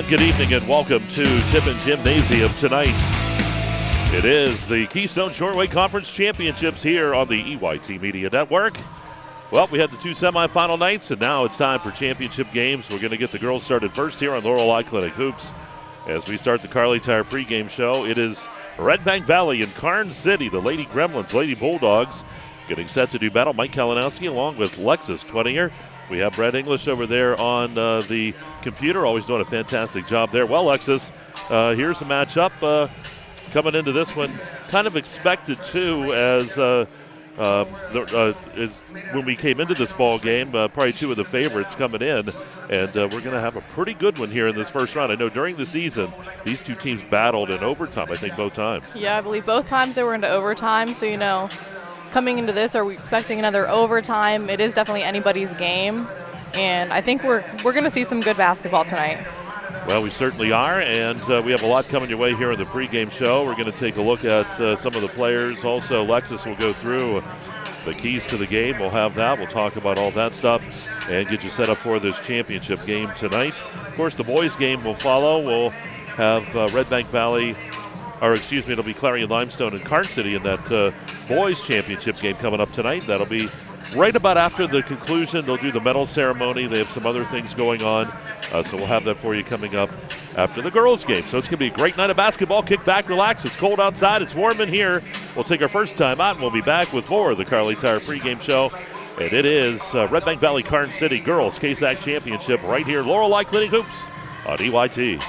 And good evening and welcome to Tippin Gymnasium tonight. It is the Keystone Shortway Conference Championships here on the EYT Media Network. Well, we had the two semifinal nights, and now it's time for championship games. We're going to get the girls started first here on Laurel Clinic Hoops. As we start the Carly Tire pregame show, it is Redbank Valley and Karns City, the Lady Gremlins, Lady Bulldogs, getting set to do battle. Mike Kalinowski along with Lexis, Twentier. We have Brad English over there on the computer, always doing a fantastic job there. Well, Lexis, here's the matchup coming into this one. Kind of expected, too, as when we came into this ball game, probably two of the favorites coming in, and we're going to have a pretty good one here in this first round. I know during the season, these two teams battled in overtime, I think both times. Yeah, I believe both times they were into overtime, so, you know, coming into this, are we expecting another overtime? It is definitely anybody's game, and I think we're going to see some good basketball tonight. Well, we certainly are, and we have a lot coming your way here in the pregame show. We're going to take a look at some of the players. Also, Lexis will go through the keys to the game. We'll have that. We'll talk about all that stuff and get you set up for this championship game tonight. Of course, the boys' game will follow. We'll have Redbank Valley, or excuse me, it'll be Clarion Limestone and Karns City in that boys' championship game coming up tonight. That'll be right about after the conclusion. They'll do the medal ceremony. They have some other things going on. So we'll have that for you coming up after the girls' game. So it's going to be a great night of basketball. Kick back, relax. It's cold outside. It's warm in here. We'll take our first time out, and we'll be back with more of the Carly Tire pregame show. And it is Redbank Valley Karns City Girls KSAC Championship right here, Laurel Clinic Hoops on EYT.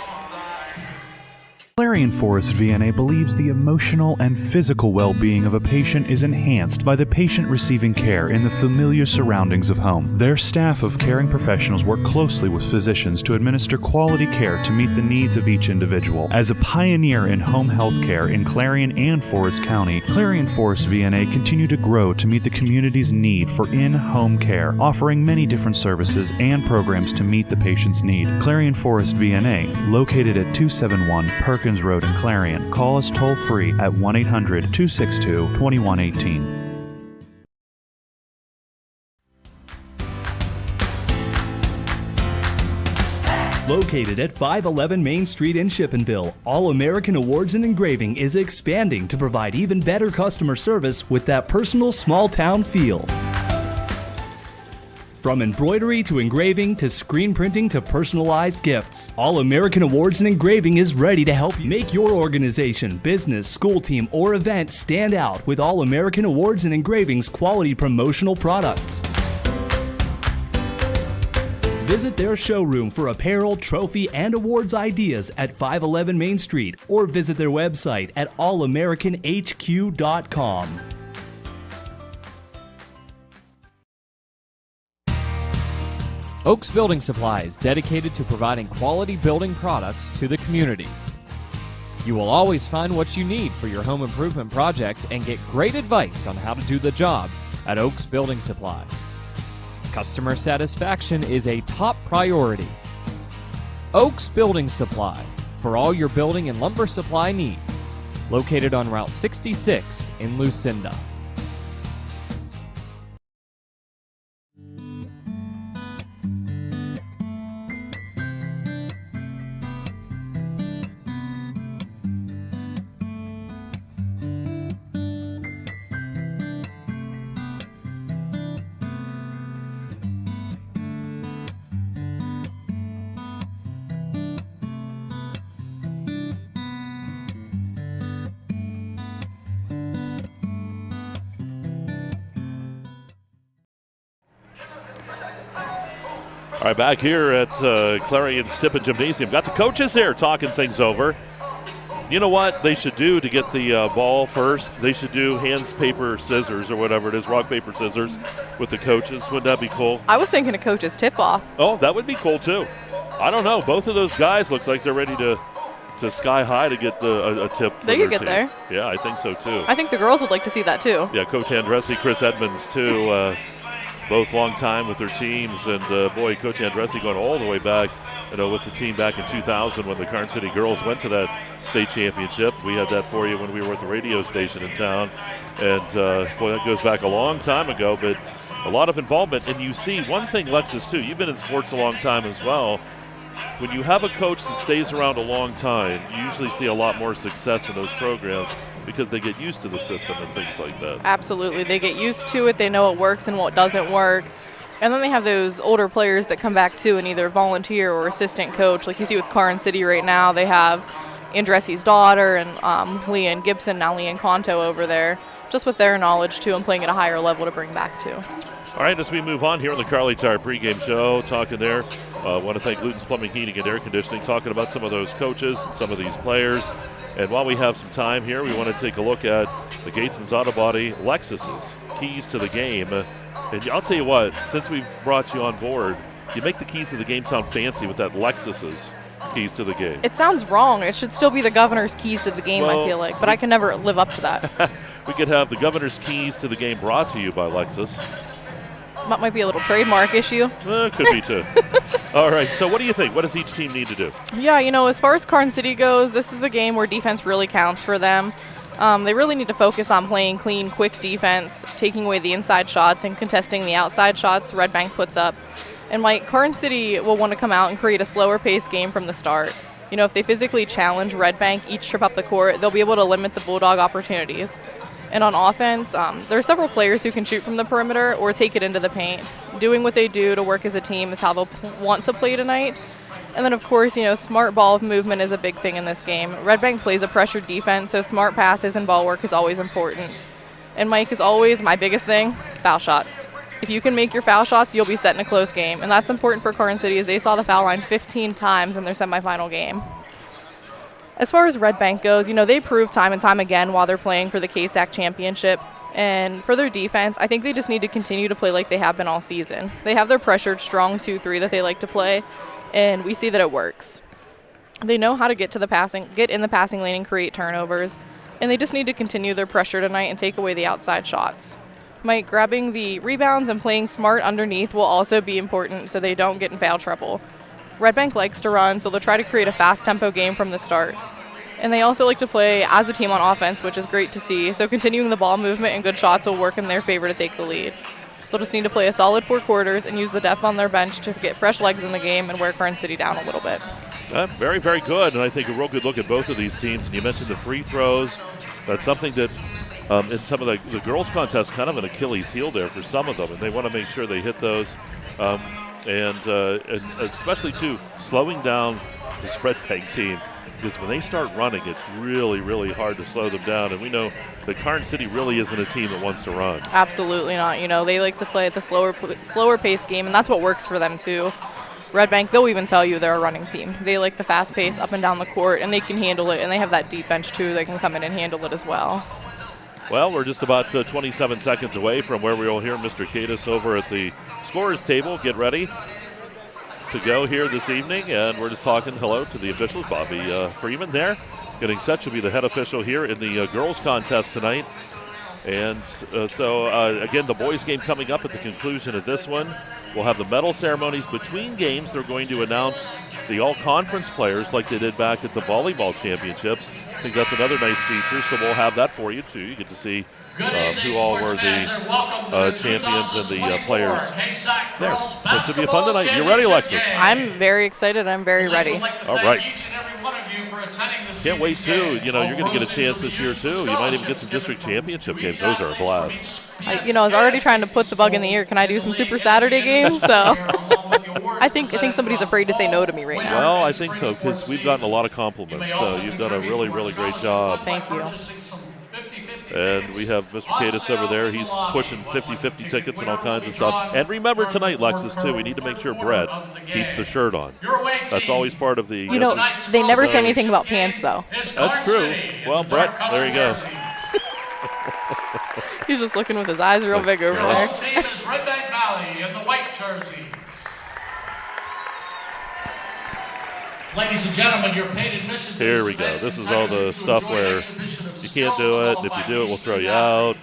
Clarion Forest VNA believes the emotional and physical well-being of a patient is enhanced by the patient receiving care in the familiar surroundings of home. Their staff of caring professionals work closely with physicians to administer quality care to meet the needs of each individual. As a pioneer in home health care in Clarion and Forest County, Clarion Forest VNA continue to grow to meet the community's need for in-home care, offering many different services and programs to meet the patient's need. Clarion Forest VNA, located at 271 Perkins Road in Clarion. Call us toll-free at 1-800-262-2118. Located at 511 Main Street in Shippenville, All American Awards and Engraving is expanding to provide even better customer service with that personal small-town feel. From embroidery to engraving to screen printing to personalized gifts, All American Awards and Engraving is ready to help you make your organization, business, school team, or event stand out with All American Awards and Engraving's quality promotional products. Visit their showroom for apparel, trophy, and awards ideas at 511 Main Street, or visit their website at allamericanhq.com. Oaks Building Supply is dedicated to providing quality building products to the community. You will always find what you need for your home improvement project and get great advice on how to do the job at Oaks Building Supply. Customer satisfaction is a top priority. Oaks Building Supply, for all your building and lumber supply needs. Located on Route 66 in Lucinda. All right, back here at Clarion's Tippin Gymnasium. Got the coaches there talking things over. You know what they should do to get the ball first? They should do hands, paper, scissors, or whatever it is, rock, paper, scissors with the coaches. Wouldn't that be cool? I was thinking a coach's tip-off. Oh, that would be cool, too. I don't know. Both of those guys look like they're ready to sky high to get a tip. They could get there. Yeah, I think so, too. I think the girls would like to see that, too. Yeah, Coach Andressi, Chris Edmonds, too. Both long time with their teams, and boy, Coach Andressi going all the way back, with the team back in 2000 when the Karns City girls went to that state championship. We had that for you when we were at the radio station in town, and boy, that goes back a long time ago, but a lot of involvement. And you see one thing, Lexis, too, you've been in sports a long time as well. when you have a coach that stays around a long time, you usually see a lot more success in those programs because they get used to the system and things like that. Absolutely. They get used to it. They know what works and what doesn't work. And then they have those older players that come back too and either volunteer or assistant coach. Like you see with Karns City right now, they have Andressi's daughter and Leanne Gibson, now Leanne Conto over there, just with their knowledge too and playing at a higher level to bring back too. All right, as we move on here on the Carly Tire pregame show, talking there, want to thank Luton's Plumbing, Heating, and Air Conditioning, talking about some of those coaches and some of these players. And while we have some time here, we want to take a look at the Gatesman's Auto Body Lexus's keys to the game. And I'll tell you what, since we've brought you on board, you make the keys to the game sound fancy with that Lexus's keys to the game. It sounds wrong. It should still be the governor's keys to the game, well, I feel like, but I can never live up to that. We could have the governor's keys to the game brought to you by Lexus. That might be a little trademark issue. Could be too. All right, so what do you think? What does each team need to do? Yeah, as far as Karns City goes, this is the game where defense really counts for them. They really need to focus on playing clean, quick defense, taking away the inside shots and contesting the outside shots Redbank puts up. And Karns City will want to come out and create a slower pace game from the start. If they physically challenge Redbank each trip up the court, they'll be able to limit the Bulldog opportunities. And on offense, there are several players who can shoot from the perimeter or take it into the paint. Doing what they do to work as a team is how they'll want to play tonight. And then, of course, smart ball movement is a big thing in this game. Redbank plays a pressured defense, so smart passes and ball work is always important. And Mike, is always my biggest thing, foul shots. If you can make your foul shots, you'll be set in a close game. And that's important for Karns City as they saw the foul line 15 times in their semifinal game. As far as Redbank goes, they prove time and time again while they're playing for the KSAC championship. And for their defense, I think they just need to continue to play like they have been all season. They have their pressured, strong 2-3 that they like to play, and we see that it works. They know how to get in the passing lane and create turnovers, and they just need to continue their pressure tonight and take away the outside shots. Mike, grabbing the rebounds and playing smart underneath will also be important so they don't get in foul trouble. Redbank likes to run, so they'll try to create a fast tempo game from the start. And they also like to play as a team on offense, which is great to see. So continuing the ball movement and good shots will work in their favor to take the lead. They'll just need to play a solid 4 quarters and use the depth on their bench to get fresh legs in the game and wear Karns City down a little bit. Very, very good. And I think a real good look at both of these teams. And you mentioned the free throws. That's something that in some of the girls' contests, kind of an Achilles heel there for some of them. And they want to make sure they hit those. And especially, too, slowing down this Redbank team. Because when they start running, it's really, really hard to slow them down. And we know that Karns City really isn't a team that wants to run. Absolutely not. They like to play at the slower pace game, and that's what works for them, too. Redbank, they'll even tell you they're a running team. They like the fast pace up and down the court, and they can handle it. And they have that deep bench, too. They can come in and handle it as well. Well, we're just about 27 seconds away from where we will hear Mr. Cadis over at the scorer's table. Get ready to go here this evening, and we're just talking hello to the officials. Bobby Freeman there, getting set to be the head official here in the girls contest tonight. And again, the boys game coming up at the conclusion of this one. We'll have the medal ceremonies between games. They're going to announce the all-conference players like they did back at the volleyball championships. I think that's another nice feature, so we'll have that for you too. You get to see who all were the champions and the players there. So it should be fun tonight. You ready, Lexis? I'm very excited. I'm very ready. All right. Can't wait, too. You're going to get a chance this year, too. You might even get some district championship games. Those are a blast. I was already trying to put the bug in the ear. Can I do some Super Saturday games? So I think somebody's afraid to say no to me right now. Well, I think so, because we've gotten a lot of compliments. So you've done a really, really great job. Thank you. And we have Mr. Cadis over there. He's pushing 50-50 tickets and all kinds of stuff. And remember tonight, Lexis, too, we need to make sure Brett keeps the shirt on. That's always part of the... they never say anything about pants, though. That's true. Well, Brett, there you go. He's just looking with his eyes real big over there. Team is Redbank Valley in the white jersey. Ladies and gentlemen, your paid admission. Here we go. This is all the stuff where you can't do it, and if you do it, we'll throw you out.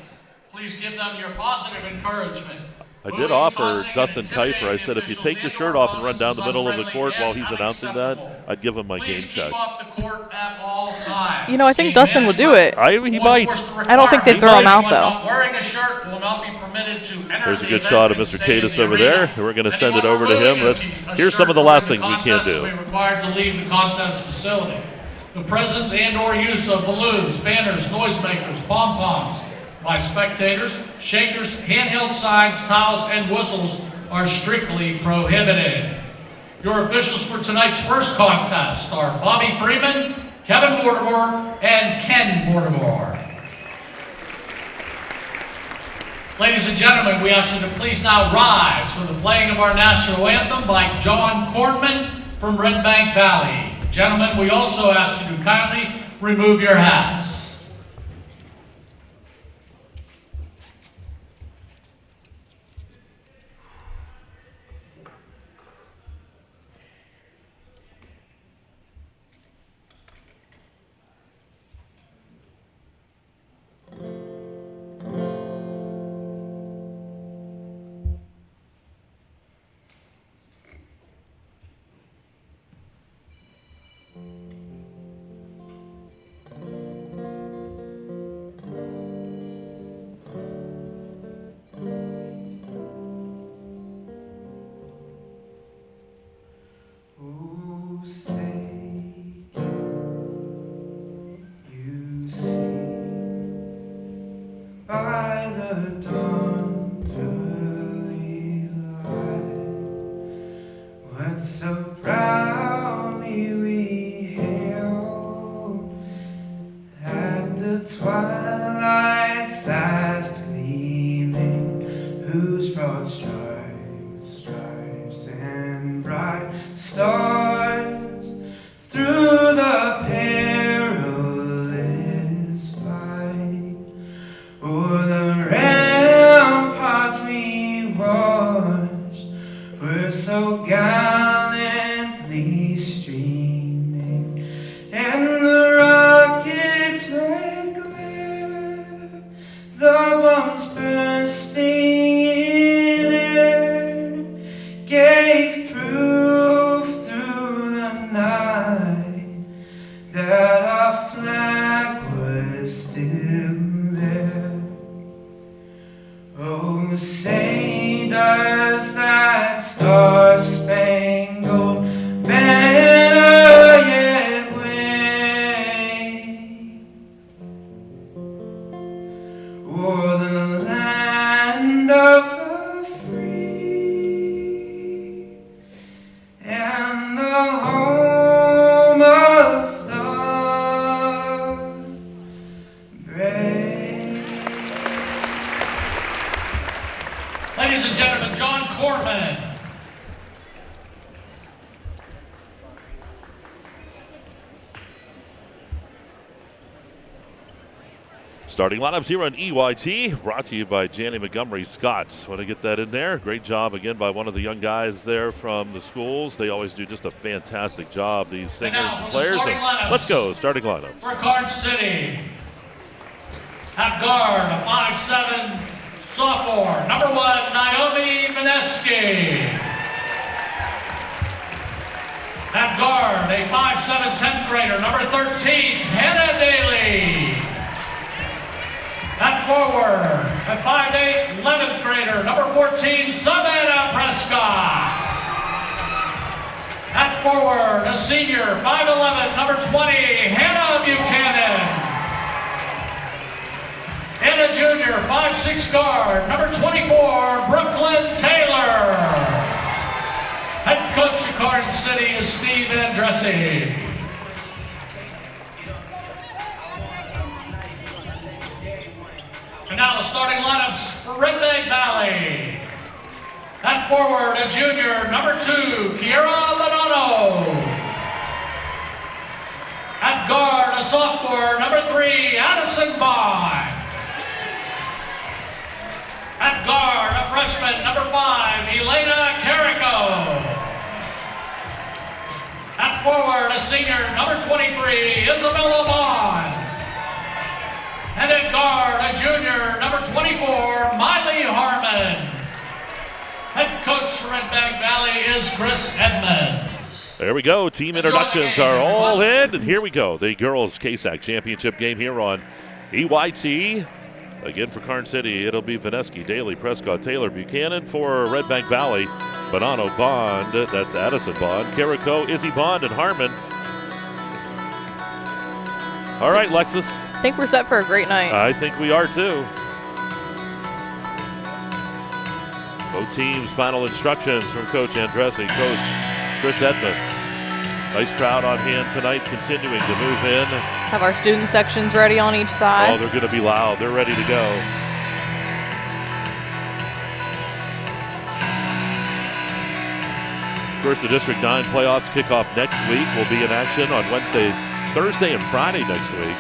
Please give them your positive encouragement. I did offer Dustin Kiefer, I said, if you take the shirt off and run down the middle of the court while he's announcing that, I'd give him my game check. You know, I think Dustin will do it. He might. I don't think they'd throw him out, though. Wearing a shirt will not be permitted to enter. There's a good shot of Mr. Cadis over there. We're going to send it over to him. Here's some of the last things we can't do. Required to leave the contest facility. The presence and/or use of balloons, banners, noisemakers, pom-poms by spectators, shakers, handheld signs, towels, and whistles are strictly prohibited. Your officials for tonight's first contest are Bobby Freeman, Kevin Mortimer, and Ken Mortimer. Ladies and gentlemen, we ask you to please now rise for the playing of our national anthem by John Cornman from Redbank Valley. Gentlemen, we also ask you to kindly remove your hats. Ladies and gentlemen, John Corman. Starting lineups here on EYT, brought to you by Janny Montgomery Scott. Want to get that in there? Great job again by one of the young guys there from the schools. They always do just a fantastic job, these singers and players. And let's go, starting lineups. For Karns City, at guard, a 5'7" sophomore, number 1, Naomi Mineski. At guard, a 5'7" 10th grader, number 13, Hannah Daly. At forward, a 5'8" 11th grader, number 14, Savannah Prescott. At forward, a senior, 5'11", number 20, Hannah Buchanan. And a junior, 5'6" guard, number 24, Brooklyn Taylor. Head coach of Karns City is Steve Andressi. And now the starting lineups for Redbank Valley. At forward, a junior, number 2, Kiera Bonanno. At guard, a sophomore, number 3, Addison Bond. At guard, a freshman, number 5, Elena Carrico. At forward, a senior, number 23, Isabella Bond. And at guard, a junior, number 24, Miley Harmon. is Chris Edmonds. There we go. Team introductions are all in, and here we go. The girls KSAC championship game here on EYT. Again for Karns City, it'll be Vineski, Daly, Prescott, Taylor, Buchanan. For Redbank Valley, Bonanno, Bond, that's Addison Bond, Carrico, Izzy Bond, and Harmon. All right, Lexis. I think we're set for a great night. I think we are too. Both teams' final instructions from Coach Andresi, Coach Chris Edmonds. Nice crowd on hand tonight, continuing to move in. Have our student sections ready on each side. Oh, they're going to be loud. They're ready to go. Of course, the District 9 playoffs kick off next week. We'll be in action on Wednesday, Thursday, and Friday next week.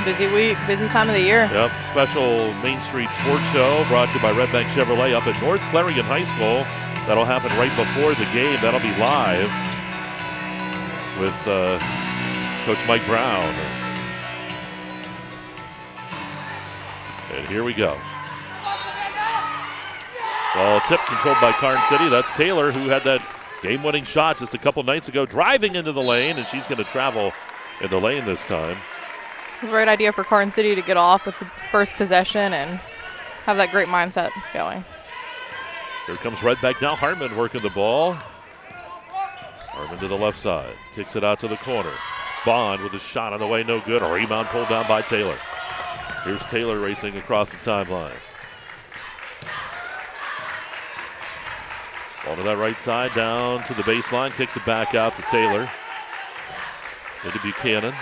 Busy week, busy time of the year. Yep, special Main Street Sports Show brought to you by Redbank Chevrolet up at North Clarion High School. That'll happen right before the game. That'll be live with Coach Mike Brown. And here we go. Ball tip controlled by Karns City. That's Taylor, who had that game-winning shot just a couple nights ago, driving into the lane, and she's going to travel in the lane this time. It was the right idea for Karns City to get off with the first possession and have that great mindset going. Here comes Redbank now. Harmon working the ball. Harmon to the left side. Kicks it out to the corner. Bond with a shot on the way, no good. A rebound pulled down by Taylor. Here's Taylor racing across the timeline. Ball to that right side, down to the baseline. Kicks it back out to Taylor. Into Buchanan.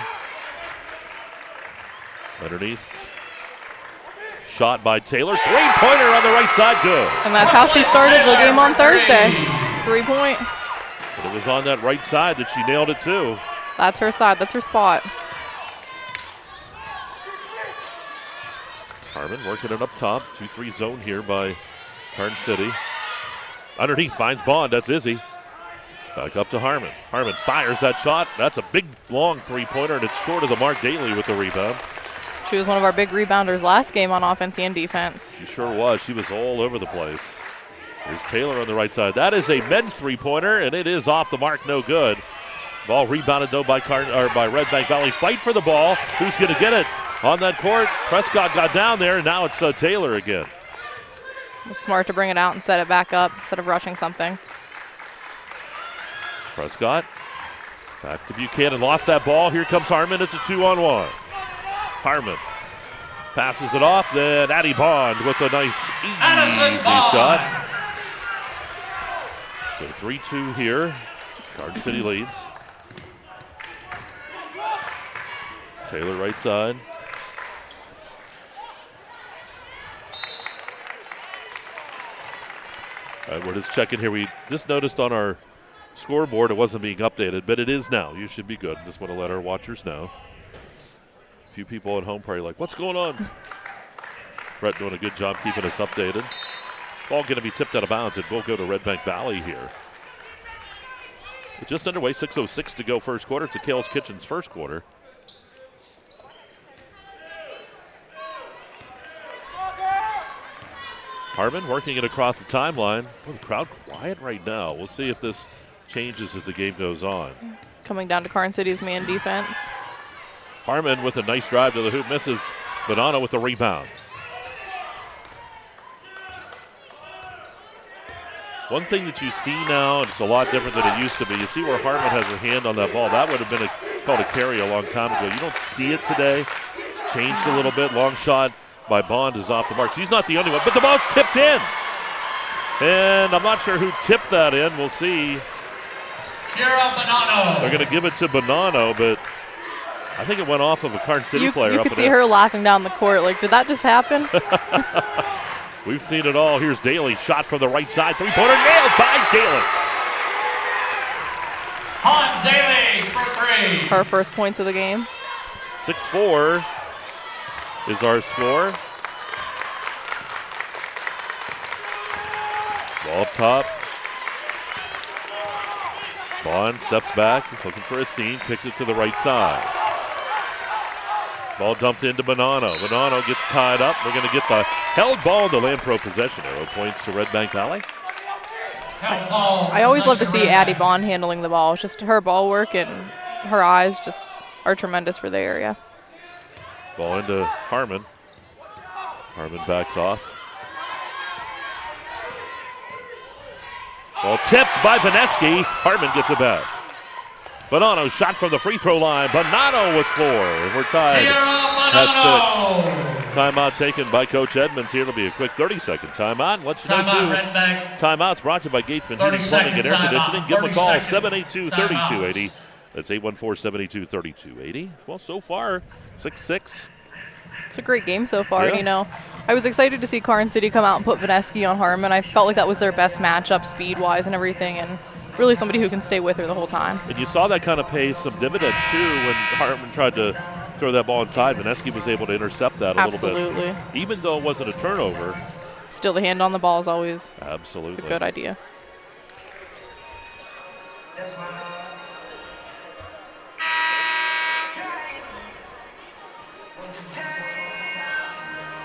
Underneath. Shot by Taylor. Three-pointer on the right side, good. And that's how she started the game on Thursday. 3-point. But it was on that right side that she nailed it too. That's her side. That's her spot. Harmon working it up top. 2-3 zone here by Karns City. Underneath finds Bond. That's Izzy. Back up to Harmon. Harmon fires that shot. That's a big, long three-pointer, and it's short of the mark. Daly with the rebound. She was one of our big rebounders last game on offense and defense. She sure was. She was all over the place. There's Taylor on the right side. That is a men's three-pointer, and it is off the mark, no good. Ball rebounded, though, by Redbank Valley. Fight for the ball. Who's going to get it on that court? Prescott got down there, and now it's Taylor again. It was smart to bring it out and set it back up instead of rushing something. Prescott back to Buchanan. Lost that ball. Here comes Harmon. It's a 2-on-1. Harmon passes it off. Then Addie Bond with a nice, easy shot. So 3-2 here. Karns City leads. Taylor right side. All right, we're just checking here. We just noticed on our scoreboard it wasn't being updated, but it is now. You should be good. Just want to let our watchers know. A few people at home probably like, what's going on? Brett doing a good job keeping us updated. Ball going to be tipped out of bounds. It will go to Redbank Valley here. But just underway, 6:06 to go first quarter. It's a Kale's Kitchen's first quarter. Harmon working it across the timeline. Oh, the crowd quiet right now. We'll see if this changes as the game goes on. Coming down to Karns City's man defense. Harmon with a nice drive to the hoop. Misses. Bonanno with the rebound. One thing that you see now, and it's a lot different than it used to be, you see where Harmon has her hand on that ball. That would have been called a carry a long time ago. You don't see it today. It's changed a little bit. Long shot by Bond is off the mark. She's not the only one, but the ball's tipped in. And I'm not sure who tipped that in. We'll see. They're going to give it to Bonanno, but I think it went off of a Karns City player. You could see her laughing down the court. Like, did that just happen? We've seen it all. Here's Daly. Shot from the right side. Three-pointer nailed by Daly. Hunt Daly for three. Her first points of the game. 6-4 is our score. Ball up top. Bond steps back, looking for a seam, kicks it to the right side. Ball dumped into Bonanno. Bonanno gets tied up. We're going to get the held ball in the Land Pro possession arrow. Points to Redbank Valley. I always love to see Addie Bond handling the ball. It's just her ball work and her eyes just are tremendous for the area. Ball into Harmon. Harmon backs off. Ball tipped by Beneski. Harmon gets it back. Bonanno shot from the free throw line. Bonanno with 4. We're tied at 6. Timeout taken by Coach Edmonds here. It'll be a quick 30-second timeout. Let's know Redbank. Timeouts brought to you by Gatesman Heating, Plumbing, and Air Conditioning. Give them a call, 782-3280. That's 814-782-3280. Well, so far, 6-6. It's a great game so far. Yeah. And, you know, I was excited to see Karns City come out and put Beneski on Harmon. I felt like that was their best matchup speed-wise and everything, and really somebody who can stay with her the whole time. And you saw that kind of pay some dividends, too, when Harmon tried to throw that ball inside. Beneski was able to intercept that a little bit. Absolutely. Even though it wasn't a turnover. Still, the hand on the ball is always Absolutely a good idea.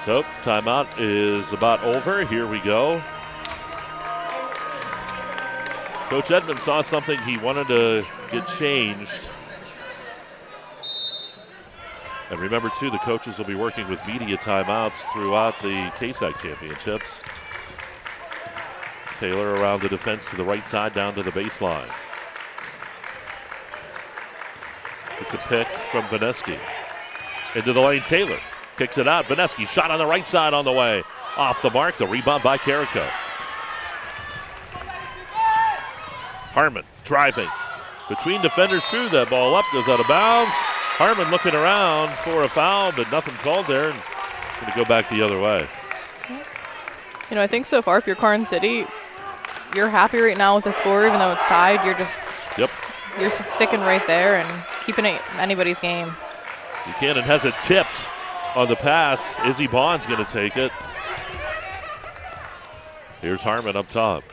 So, timeout is about over. Here we go. Coach Edmonds saw something he wanted to get changed. And remember, too, the coaches will be working with media timeouts throughout the KSAC championships. Taylor around the defense to the right side, down to the baseline. It's a pick from Beneski. Into the lane, Taylor kicks it out. Beneski shot on the right side on the way. Off the mark, the rebound by Carrico. Harmon driving. Between defenders, threw that ball up, goes out of bounds. Harmon looking around for a foul, but nothing called there, and going to go back the other way. You know, I think so far, if you're Karns City, you're happy right now with the score, even though it's tied. You're just you're sticking right there and keeping it anybody's game. Buchanan has it tipped on the pass. Izzy Bond's going to take it. Here's Harmon up top.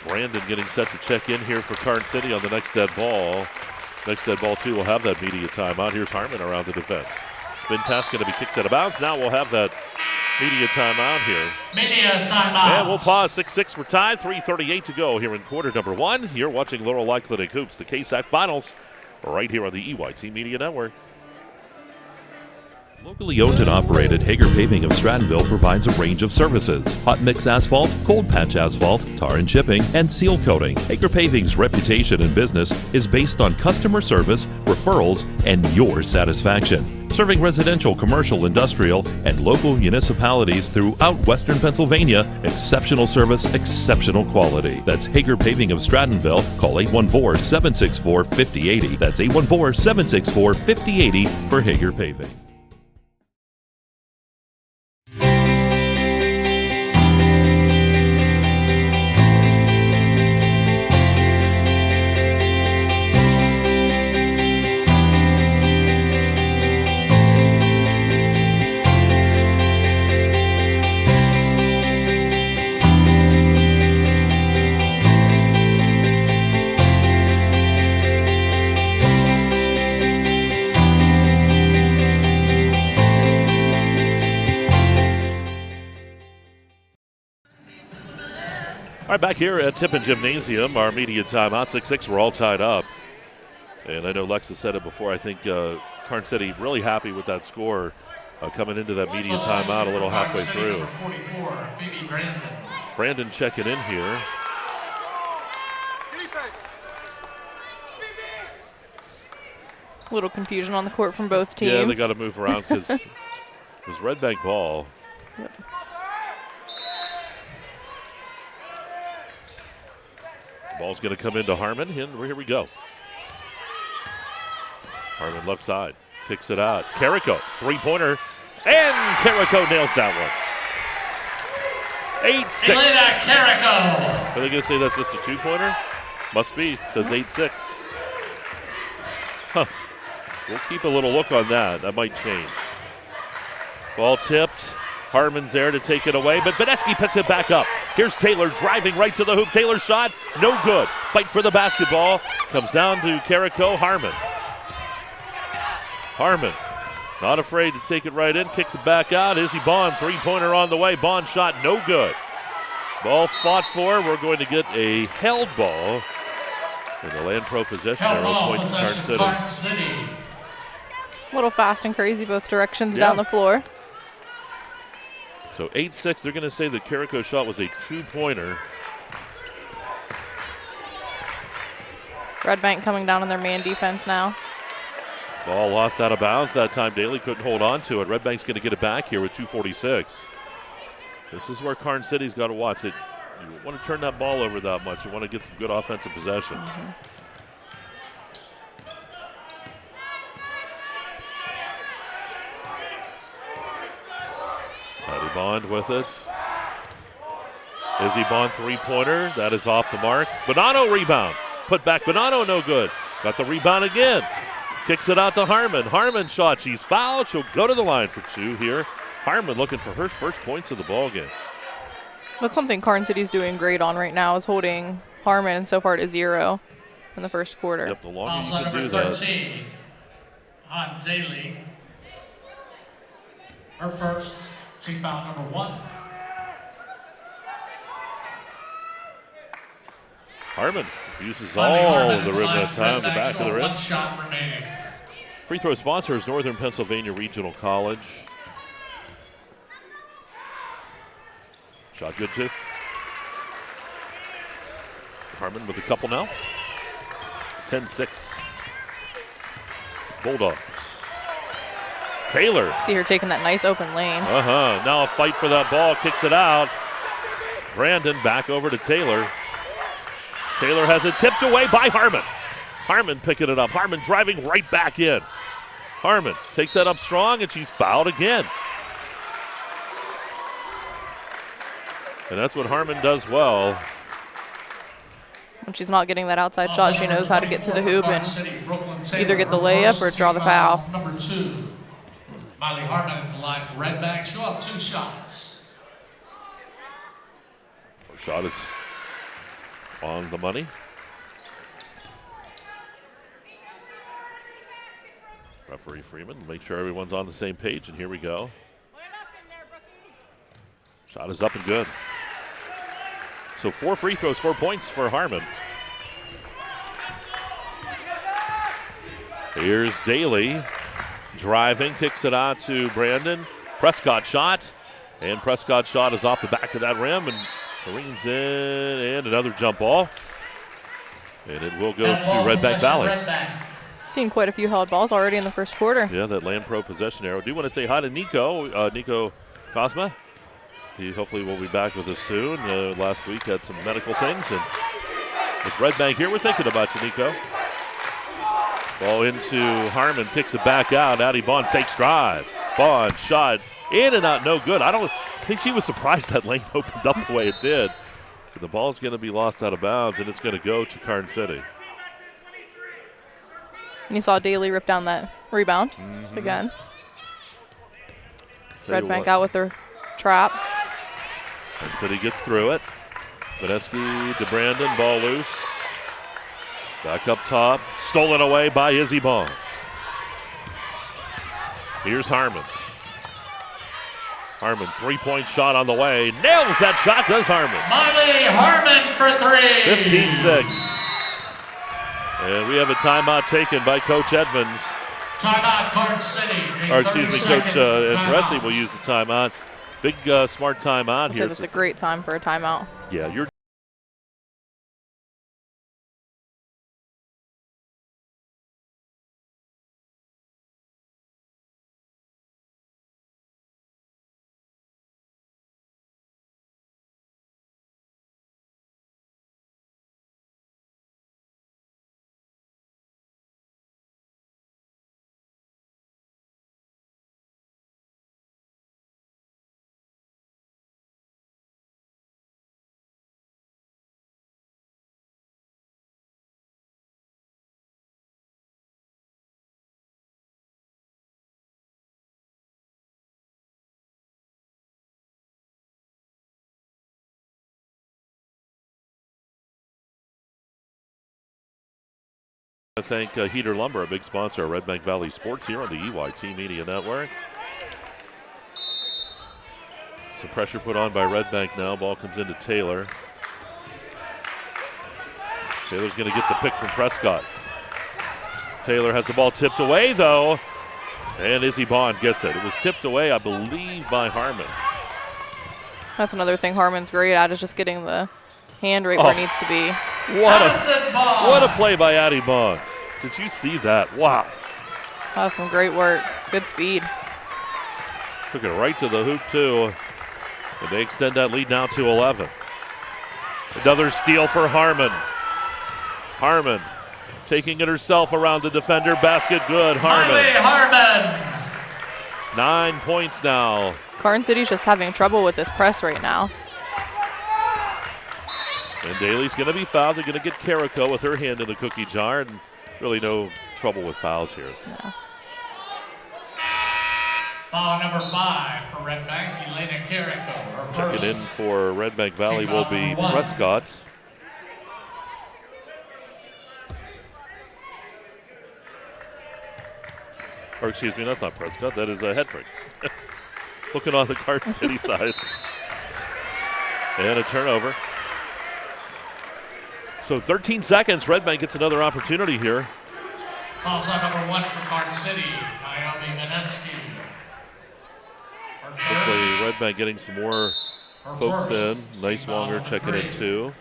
Brandon getting set to check in here for Karns City on the next dead ball. Next dead ball, too, will have that media timeout. Here's Harmon around the defense. Spin pass going to be kicked out of bounds. Now we'll have that media timeout here. Media timeout. And we'll pause. 6-6. We're tied. 3:38 to go here in quarter number 1. You're watching Laurel Clinic Hoops, the KSAC Finals, right here on the EYT Media Network. Locally owned and operated, Hager Paving of Strattonville provides a range of services: hot mix asphalt, cold patch asphalt, tar and chipping, and seal coating. Hager Paving's reputation in business is based on customer service, referrals, and your satisfaction. Serving residential, commercial, industrial, and local municipalities throughout Western Pennsylvania, exceptional service, exceptional quality. That's Hager Paving of Strattonville. Call 814-764-5080. That's 814-764-5080 for Hager Paving. All right, back here at Tippin Gymnasium, our media timeout, 6-6, we're all tied up. And I know Lexis said it before, I think Karns City really happy with that score coming into that media timeout a little halfway through. Brandon checking in here. A little confusion on the court from both teams. Yeah, they got to move around because it was Redbank ball. Yep. Ball's going to come into Harmon, and here we go. Harmon left side, kicks it out. Carrico, three-pointer, and Carrico nails that one. 8-6. Carrico. Are they going to say that's just a two-pointer? Must be. It says 8-6. Huh. We'll keep a little look on that. That might change. Ball tipped. Harmon's there to take it away, but Beneski picks it back up. Here's Taylor driving right to the hoop. Taylor's shot, no good. Fight for the basketball. Comes down to Carrico. Harmon Not afraid to take it right in, kicks it back out. Izzy Bond, three-pointer on the way. Bond shot no good. Ball fought for. We're going to get a held ball. And the Land Pro possession arrow points to Karns City. A little fast and crazy both directions down the floor. So 8-6, they're going to say that Carrico's shot was a two-pointer. Redbank coming down on their man defense now. Ball lost out of bounds that time. Daly couldn't hold on to it. Redbank's going to get it back here with 2:46. This is where Karns City's got to watch it. You don't want to turn that ball over that much. You want to get some good offensive possessions. Patty Bond with it. Izzy Bond three-pointer. That is off the mark. Bonanno rebound. Put back Bonanno, no good. Got the rebound again. Kicks it out to Harmon. Harmon shot. She's fouled. She'll go to the line for two here. Harmon looking for her first points of the ball game. That's something Karns City's doing great on right now, is holding Harmon so far to 0 in the first quarter. Yep, the longer you Foul can do number that. 13 on Daly. Her first, team foul number 1. Harmon uses all of the rim that time, the back of the rim. 1 shot remaining. Free throw sponsor is Northern Pennsylvania Regional College. Shot good too. Harmon with a couple now. 10-6. Bulldogs. Taylor. See her taking that nice open lane. Now a fight for that ball. Kicks it out. Brandon back over to Taylor. Taylor has it tipped away by Harmon. Harmon picking it up. Harmon driving right back in. Harmon takes that up strong, and she's fouled again. And that's what Harmon does well. When she's not getting that outside shot, she knows how to get to the hoop and either get the layup or draw the foul. Number 2, Miley Harmon at the line for Redbank. She'll have 2 shots. First shot is on the money. Referee Freeman, make sure everyone's on the same page, and here we go. Shot is up and good. So 4 free throws, 4 points for Harmon. Here's Daly driving, kicks it out to Brandon. Prescott shot, and Prescott shot is off the back of that rim, and careens in, and another jump ball. And it will go to Redbank Valley. Seen quite a few held balls already in the first quarter. Yeah, that Land Pro possession arrow. Do want to say hi to Nico, Nico Cosma. He hopefully will be back with us soon. Last week had some medical things, and with Redbank here, we're thinking about you, Nico. Ball into Harmon, kicks it back out. Addie Bond fakes drive. Bond shot in and out, no good. I think she was surprised that lane opened up the way it did. But the ball's going to be lost out of bounds, and it's going to go to Karns City. And you saw Daly rip down that rebound again. Redbank out with her trap. Karns City gets through it. Vaneski to Brandon, ball loose. Back up top, stolen away by Izzy Bond. Here's Harmon. Harmon, three-point shot on the way. Nails that shot, does Harmon. Miley Harmon for 3. 15-6. And we have a timeout taken by Coach Edmonds. Timeout, Karns City. Or excuse me, Coach Andresi will use the timeout. Big, smart timeout here. So that's a great time for a timeout. Yeah, you're I thank Heater Lumber, a big sponsor of Redbank Valley Sports here on the EYT Media Network. Some pressure put on by Redbank now. Ball comes into Taylor. Taylor's going to get the pick from Prescott. Taylor has the ball tipped away, though, and Izzy Bond gets it. It was tipped away, I believe, by Harmon. That's another thing Harmon's great at, is just getting the hand right where it needs to be. What a play by Addie Bond. Did you see that? Wow. That was some great work. Good speed. Took it right to the hoop, too. And they extend that lead now to 11. Another steal for Harmon. Harmon taking it herself around the defender. Basket good. Harmon. 9 points now. Karns City's just having trouble with this press right now. And Daly's going to be fouled. They're going to get Carrico with her hand in the cookie jar. And really no trouble with fouls here. No. Foul number 5 for Redbank, Elena Carrico. Checking in for Redbank Valley will be Prescott. Or excuse me, that's not Prescott. That is Hedrick. Looking on the Karns City side. And a turnover. So 13 seconds. Redbank gets another opportunity here. Foul shot number 1 for Karns City, Naomi Mineski. Hopefully Redbank getting some more folks in. Nice Wonger checking in too.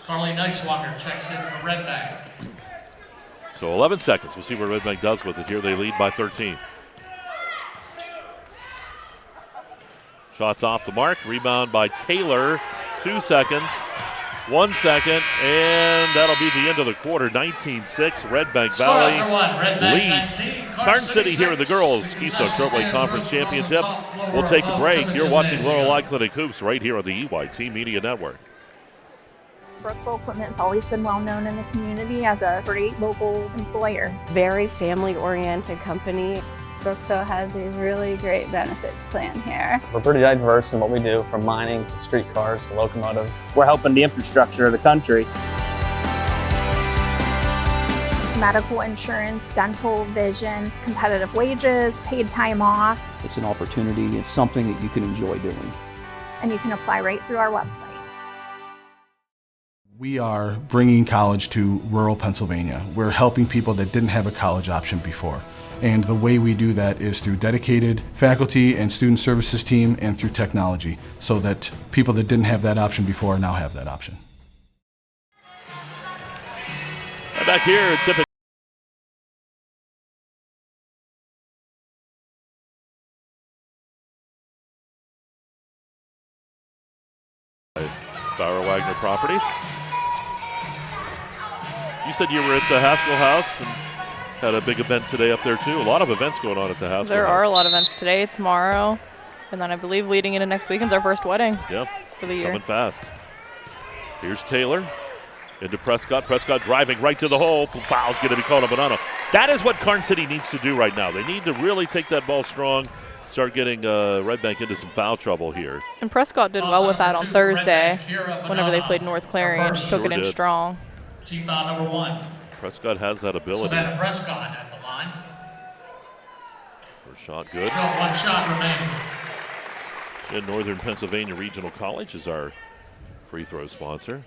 Carly Neiswanger checks in for Redbank. So 11 seconds. We'll see what Redbank does with it here. They lead by 13. Shots off the mark. Rebound by Taylor. 2 seconds. 1 second. And that'll be the end of the quarter. 19-6. Redbank Valley leads. Karns City here in the girls' Keystone Trophy Conference Championship. We'll take a break. You're watching Laurel Clinic Hoops right here on the EYT Media Network. Brookville Equipment's always been well known in the community as a great local employer. Very family-oriented company. Brookville has a really great benefits plan here. We're pretty diverse in what we do, from mining to streetcars to locomotives. We're helping the infrastructure of the country. Medical insurance, dental, vision, competitive wages, paid time off. It's an opportunity. It's something that you can enjoy doing. And you can apply right through our website. We are bringing college to rural Pennsylvania. We're helping people that didn't have a college option before. And the way we do that is through dedicated faculty and student services team and through technology, so that people that didn't have that option before now have that option. Right back here at Tippin. Bauer Wagner Properties. You said you were at the Haskell House and had a big event today up there too. A lot of events going on at the Haskell House. There are a lot of events today, tomorrow, and then I believe leading into next weekend's our first wedding for the year. Coming fast. Here's Taylor into Prescott. Prescott driving right to the hole. Foul's going to be called on Bonanno. That is what Karns City needs to do right now. They need to really take that ball strong, start getting Redbank into some foul trouble here. And Prescott did well with that on Thursday whenever they played North Clarion. She took it in strong. Team foul number 1. Prescott has that ability. Savannah Prescott at the line. First shot good. Still 1 shot remaining. And Northern Pennsylvania Regional College is our free throw sponsor.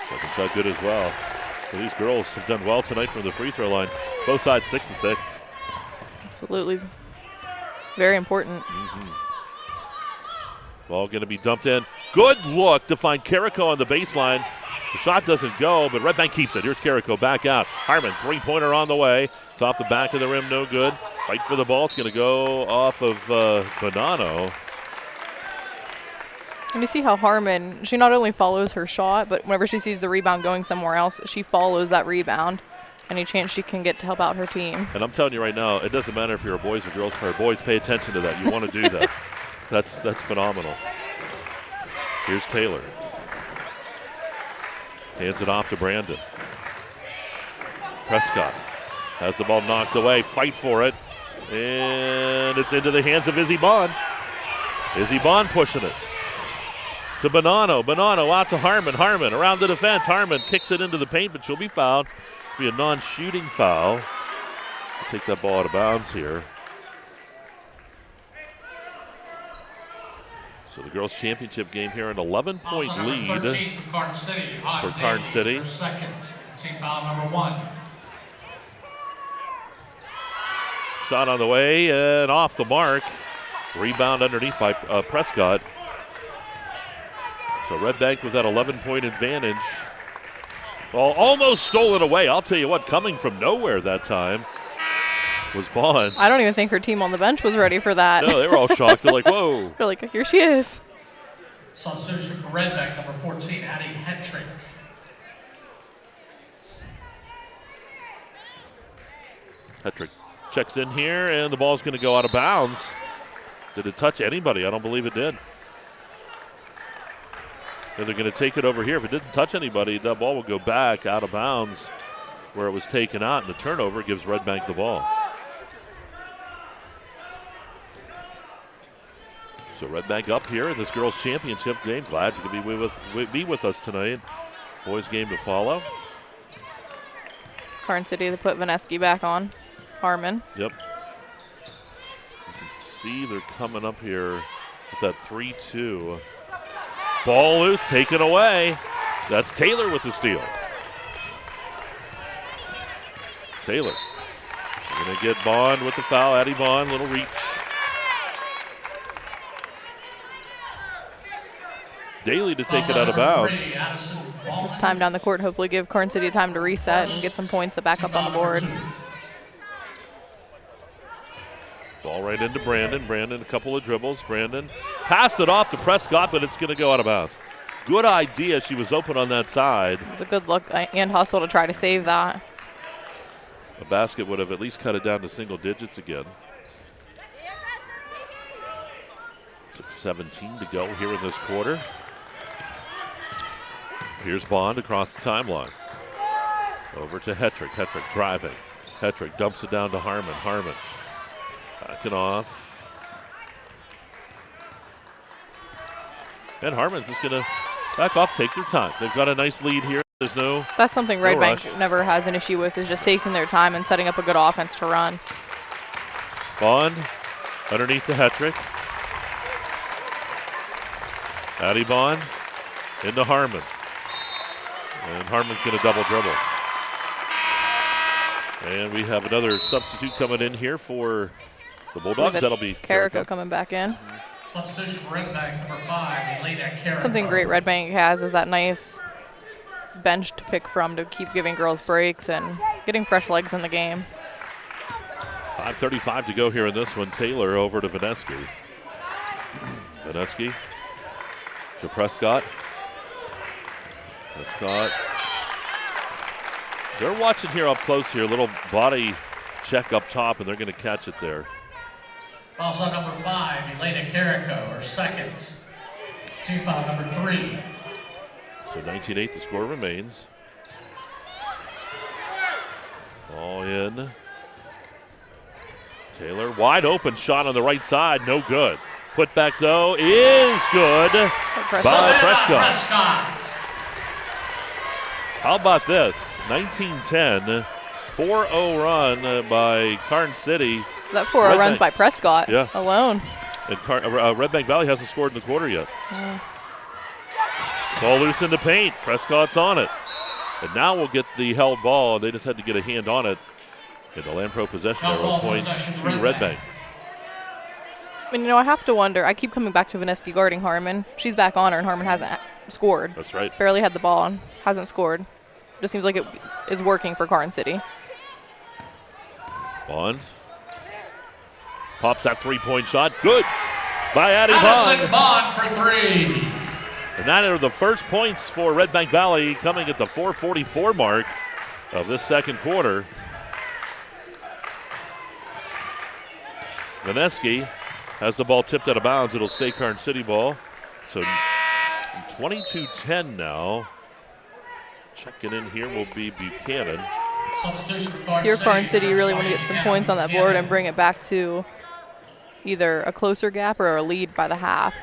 Second shot good as well. So these girls have done well tonight from the free throw line. Both sides 6-6. Absolutely. Very important. Ball going to be dumped in. Good look to find Carrico on the baseline. The shot doesn't go, but Redbank keeps it. Here's Carrico back out. Harmon, three-pointer on the way. It's off the back of the rim, no good. Fight for the ball. It's going to go off of Bonanno. And you see how Harmon, she not only follows her shot, but whenever she sees the rebound going somewhere else, she follows that rebound. Any chance she can get to help out her team. And I'm telling you right now, it doesn't matter if you're a boys or girls player. Boys, pay attention to that. You want to do that. That's phenomenal. Here's Taylor. Hands it off to Brandon. Prescott has the ball knocked away. Fight for it. And it's into the hands of Izzy Bond. Izzy Bond pushing it to Bonanno. Bonanno out to Harmon. Harmon around the defense. Harmon kicks it into the paint, but she'll be fouled. It'll be a non-shooting foul. We'll take that ball out of bounds here. So the girls' championship game here, an 11-point lead for Karns City. For Karns City. Second, team foul number 1. Shot on the way and off the mark. Rebound underneath by Prescott. So Redbank with that 11-point advantage. Well, almost stole it away. I'll tell you what, coming from nowhere that time was Bond. I don't even think her team on the bench was ready for that. No, they were all shocked. They're like, whoa. They're like, here she is. Substitution for Redbank, number 14, Addie Hetrick. Hetrick checks in here, and the ball's going to go out of bounds. Did it touch anybody? I don't believe it did. And they're going to take it over here. If it didn't touch anybody, that ball will go back out of bounds where it was taken out, and the turnover gives Redbank the ball. So Redbank up here in this girls' championship game. Glad to be with us tonight. Boys game to follow. Karns City, they put Vaneski back on. Harmon. Yep. You can see they're coming up here with that 3-2. Ball loose, taken away. That's Taylor with the steal. Taylor. Going to get Bond with the foul. Addie Bond, little reach. Daly to take it out of bounds. This time down the court, hopefully give Karns City time to reset and get some points back up on the board. Ball right into Brandon. Brandon, a couple of dribbles. Brandon passed it off to Prescott, but it's going to go out of bounds. Good idea. She was open on that side. It was a good look and hustle to try to save that. A basket would have at least cut it down to single digits again. 6:17 to go here in this quarter. Here's Bond across the timeline. Over to Hetrick. Hetrick driving. Hetrick dumps it down to Harmon. Harmon backing off. And Harmon's just going to back off, take their time. They've got a nice lead here. There's no That's something no Redbank rush. never has an issue with, is just taking their time and setting up a good offense to run. Bond underneath the Hetrick. Addie Bond into Harmon. And Harmon's going to double dribble. And we have another substitute coming in here for the Bulldogs. That'll be Carrico coming back in. Substitution for Redbank, number 5, Elena Carrico. Something great Redbank has is that nice bench to pick from to keep giving girls breaks and getting fresh legs in the game. 5:35 to go here in this one. Taylor over to Vaneski. Vaneski to Prescott. Prescott. They're watching here up close here. Little body check up top, and they're going to catch it there. Also number 5, Elena Carrico, her second. Team foul number 3. So 19-8, the score remains. Ball in. Taylor, wide open shot on the right side, no good. Put back though is good by Prescott. How about this? 19-10, 4-0 run by Karns City. That 4-0 runs by Prescott alone. And Redbank Valley hasn't scored in the quarter yet. Ball loose in the paint. Prescott's on it. And now we'll get the held ball. They just had to get a hand on it. And the Land Pro possession arrow points to Redbank. And you know, I have to wonder, I keep coming back to Vaneski guarding Harmon. She's back on her and Harmon hasn't scored. That's right. Barely had the ball and hasn't scored. Just seems like it is working for Karns City. Bond. Pops that three-point shot. Good by Addie Bond. Bond for 3. And that are the first points for Redbank Valley coming at the 4:44 mark of this second quarter. Vaneski has the ball tipped out of bounds. It'll stay Karns City ball. So 22-10 now. Checking in here will be Buchanan. If you're Karns City, you really want to get some points on that board and bring it back to either a closer gap or a lead by the half.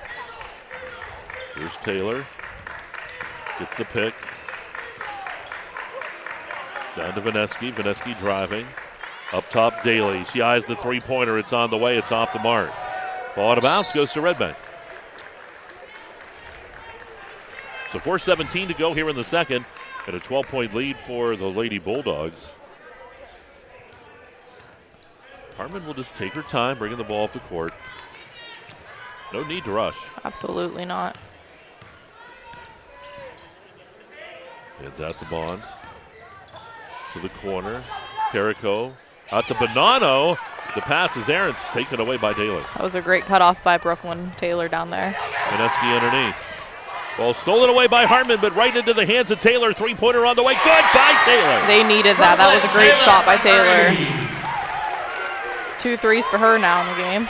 Here's Taylor. Gets the pick. Down to Vineski. Vineski driving. Up top, Daly. She eyes the three-pointer. It's on the way. It's off the mark. Ball out of bounds goes to Redbank. So 4:17 to go here in the second, and a 12-point lead for the Lady Bulldogs. Harmon will just take her time, bringing the ball up the court. No need to rush. Absolutely not. Heads out to Bond. To the corner. Carrico out to Bonanno. The pass is errant, taken away by Daly. That was a great cutoff by Brooklyn Taylor down there. Kalinowski underneath. Ball stolen away by Harmon, but right into the hands of Taylor. Three-pointer on the way. Good by Taylor. They needed that. That was a great shot by Taylor. It's 2 threes for her now in the game.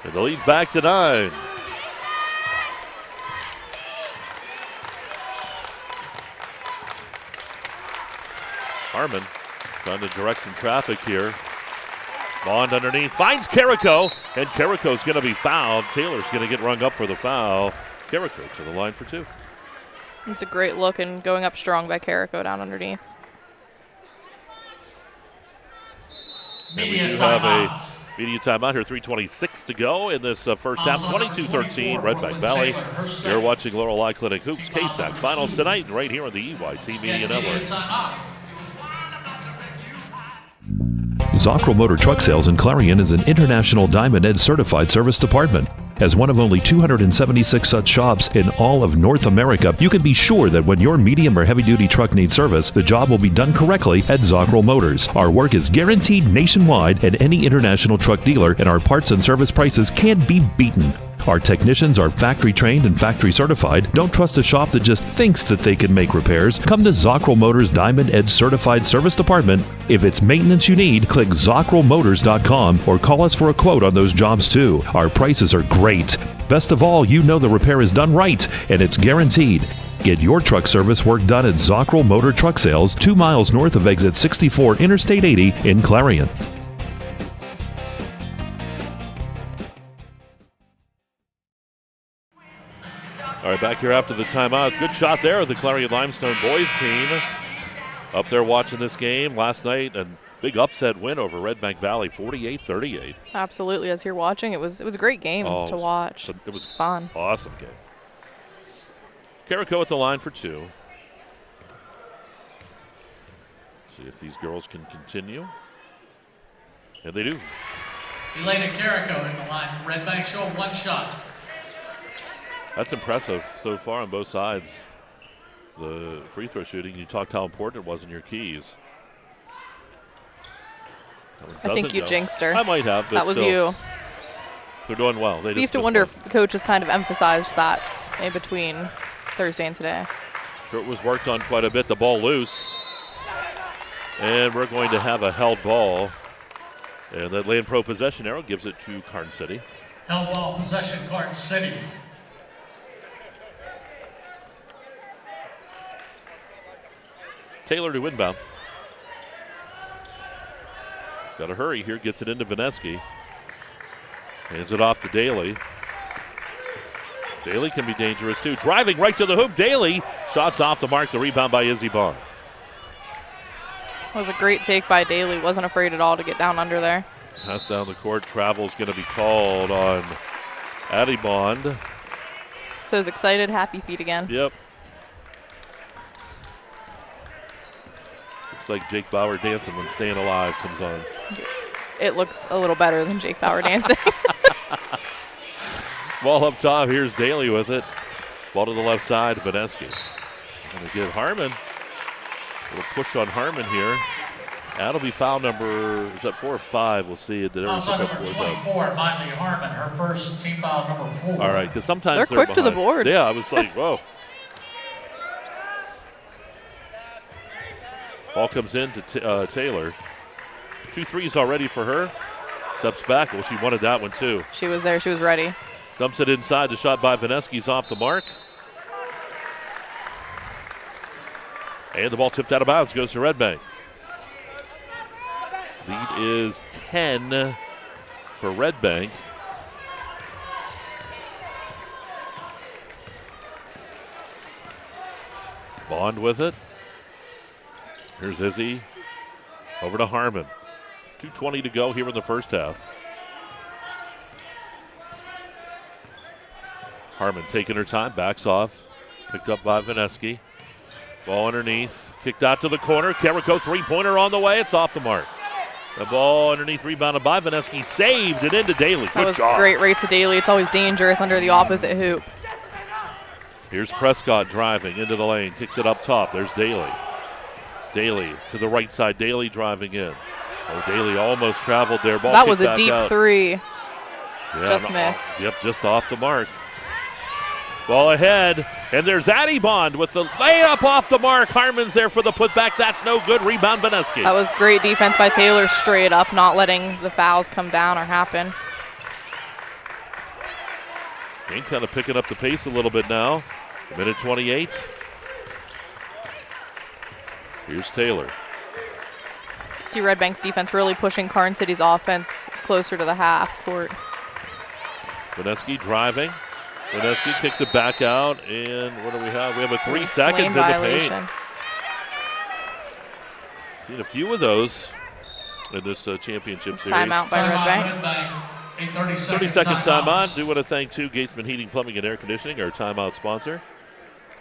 And the lead's back to 9. Harmon trying to direct some traffic here. Bond underneath, finds Carrico, and Carrico's going to be fouled. Taylor's going to get rung up for the foul. Carrico to the line for 2. It's a great look and going up strong by Carrico down underneath. And we do have a media timeout here, 3:26 to go in this first half, 22-13, Redbank Valley. You're watching Laurel Eye Clinic Hoops KSAC Finals tonight right here on the EYT Media Network. Zockrell Motor Truck Sales in Clarion is an International Diamond Ed certified service department. As one of only 276 such shops in all of North America, you can be sure that when your medium or heavy-duty truck needs service, the job will be done correctly at Zockrell Motors. Our work is guaranteed nationwide at any international truck dealer, and our parts and service prices can't be beaten. Our technicians are factory trained and factory certified. Don't trust a shop that just thinks that they can make repairs. Come to Zockrell Motors Diamond Edge Certified Service Department. If it's maintenance you need, click ZockrellMotors.com or call us for a quote on those jobs too. Our prices are great. Best of all, you know the repair is done right and it's guaranteed. Get your truck service work done at Zockrell Motor Truck Sales, 2 miles north of exit 64 Interstate 80 in Clarion. All right, back here after the timeout. Good shot there of the Clarion Limestone boys team. Up there watching this game last night, and big upset win over Redbank Valley, 48-38. Absolutely, as you're watching, it was a great game to watch. It was fun. Awesome game. Carrico at the line for 2. See if these girls can continue. And they do. Elena Carrico at the line. Redbank show 1 shot. That's impressive so far on both sides. The free throw shooting, you talked how important it was in your keys. I think you jinxed her. I might have, but that was still, you. They're doing well. You have to wonder if the coach has kind of emphasized that in between Thursday and today. Sure, it was worked on quite a bit. The ball loose. And we're going to have a held ball. And that Land Pro possession arrow gives it to Karns City. Held ball possession, Karns City. Taylor to inbound. Got to hurry here. Gets it into Vineski. Hands it off to Daly. Daly can be dangerous too. Driving right to the hoop. Daly. Shots off the mark. The rebound by Izzy Bond. It was a great take by Daly. Wasn't afraid at all to get down under there. Pass down the court. Travel's going to be called on Addie Bond. So his excited, happy feet again. Yep. Looks like Jake Bauer dancing when Staying Alive comes on. It looks a little better than Jake Bauer dancing. Ball up top. Here's Daly with it. Ball to the left side. Vineski. Going to give Harmon a little push on Harmon here. That'll be foul number, is that 4 or 5? We'll see it. Foul number 24, Miley Harmon, her first team foul number 4. All right, because sometimes they're quick to the board. Yeah, I was like, whoa. Ball comes in to Taylor. 2 threes already for her. Steps back. Well, she wanted that one too. She was there. She was ready. Dumps it inside. The shot by Vineski's off the mark. And the ball tipped out of bounds. Goes to Redbank. Lead is 10 for Redbank. Bond with it. Here's Izzy. Over to Harmon. 2:20 to go here in the first half. Harmon taking her time, backs off. Picked up by Vineski. Ball underneath. Kicked out to the corner. Carrico three-pointer on the way. It's off the mark. The ball underneath, rebounded by Vineski. Saved and into Daly. That was great rates of Daly. It's always dangerous under the opposite hoop. Here's Prescott driving into the lane. Kicks it up top. There's Daly. Daly to the right side. Daly driving in. Oh, Daly almost traveled there. Ball that was a deep out. three. Yeah, just missed. Yep, just off the mark. Ball ahead, and there's Addie Bond with the layup off the mark. Harmon's there for the putback. That's no good. Rebound, Vineski. That was great defense by Taylor, straight up, not letting the fouls come down or happen. Game kind of picking up the pace a little bit now. Minute 28. Here's Taylor. See Redbank's defense really pushing Karns City's offense closer to the half court. Vineski driving. Vineski kicks it back out, and what do we have? We have a 3 seconds in the paint. Seen a few of those in this championship series. Timeout by Redbank. 30-second timeout. Do want to thank Gatesman Heating, Plumbing, and Air Conditioning, our timeout sponsor.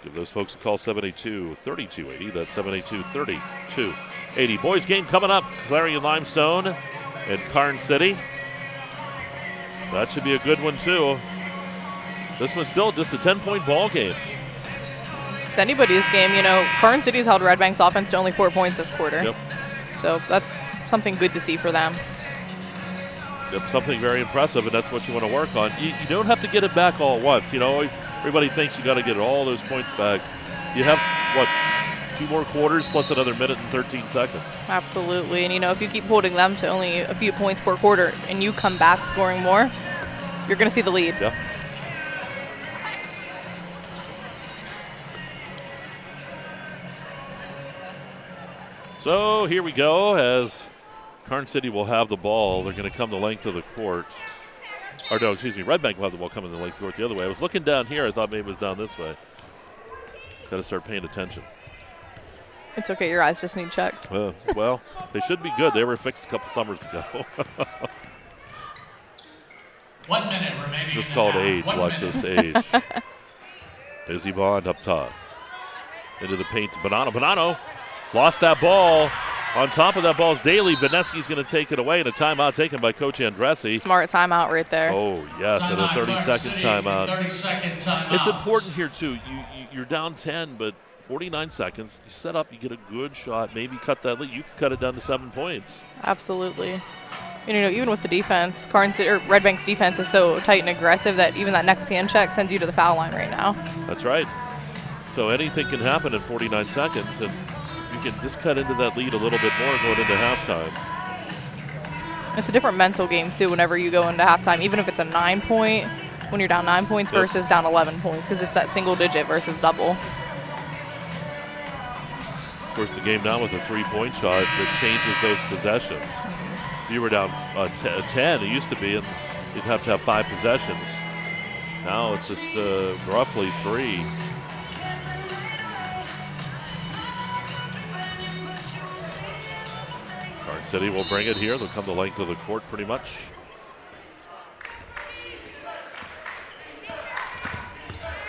Give those folks a call, 782-3280. That's 782-3280. Boys game coming up. Clarion Limestone and Karns City. That should be a good one, too. This one's still just a 10-point ball game. It's anybody's game. You know, Karns City's held Redbank's offense to only 4 points this quarter. Yep. So that's something good to see for them. Yep, something very impressive, and that's what you want to work on. You don't have to get it back all at once. You know, always everybody thinks you got to get all those points back. You have, what, 2 more quarters plus another minute and 13 seconds. Absolutely. And, you know, if you keep holding them to only a few points per quarter and you come back scoring more, you're going to see the lead. Yep. So here we go as Karns City will have the ball. They're going to come the length of the court. Or no, excuse me, Redbank will have the ball coming the length of the court the other way. I was looking down here. I thought maybe it was down this way. Got to start paying attention. It's okay. Your eyes just need checked. Well, they should be good. They were fixed a couple summers ago. 1 minute remaining. Just called age, Lexis, age. Izzy Bond up top. Into the paint to Bonanno. Bonanno lost that ball. On top of that ball is Daly. Vineski's going to take it away, and a timeout taken by Coach Andressi. Smart timeout right there. Oh, yes, and a 30-second timeout. 30-second timeout. It's important here, too. You're down 10, but 49 seconds. You set up, you get a good shot, maybe cut that lead. You can cut it down to 7 points. Absolutely. And, you know, even with the defense, Redbank's defense is so tight and aggressive that even that next hand check sends you to the foul line right now. That's right. So anything can happen in 49 seconds, and you can just cut into that lead a little bit more going into halftime. It's a different mental game, too, whenever you go into halftime, even if it's a 9-point, when you're down 9 points versus down 11 points, because it's that single digit versus double. Of course, the game now with a 3-point shot that changes those possessions. If you were down 10, it used to be, and you'd have to have 5 possessions. Now it's just roughly 3. Karns City will bring it here. They'll come the length of the court pretty much.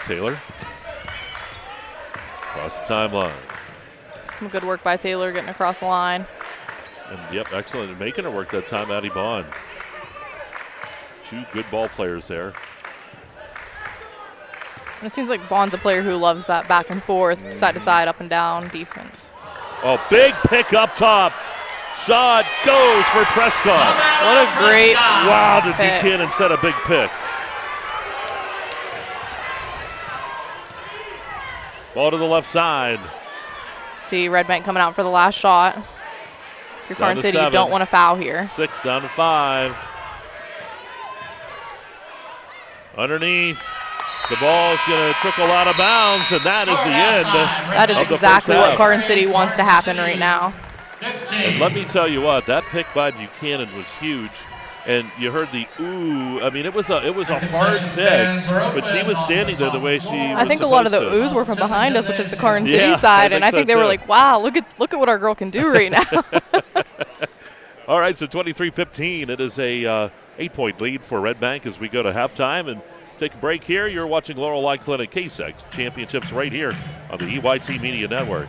Taylor. Across the timeline. Some good work by Taylor getting across the line. And, yep, excellent. And making it work that time, Addie Bond. 2 good ball players there. And it seems like Bond's a player who loves that back and forth, side to side, up and down defense. Oh, big pick up top. Shot goes for Prescott. What a great Wow, did pick. Buchanan set a big pick. Ball to the left side. See Redbank coming out for the last shot. If you're Karns City, you don't want to foul here. 6 down to 5. Underneath. The ball's going to trickle out of bounds, and that is the end. That is exactly what Karns City wants to happen right now. And let me tell you what, that pick by Buchanan was huge. And you heard the ooh. I mean, it was a hard pick, but she was standing there the way she was I think a lot of the supposed oohs were from behind us, which is the Karns Yeah, City side, and I so think they were too. like, wow, look at what our girl can do right now. All right, so 23-15. It is a 8-point lead for Redbank as we go to halftime and take a break here. You're watching Laurel Clinic KSAC Championships right here on the EYT Media Network.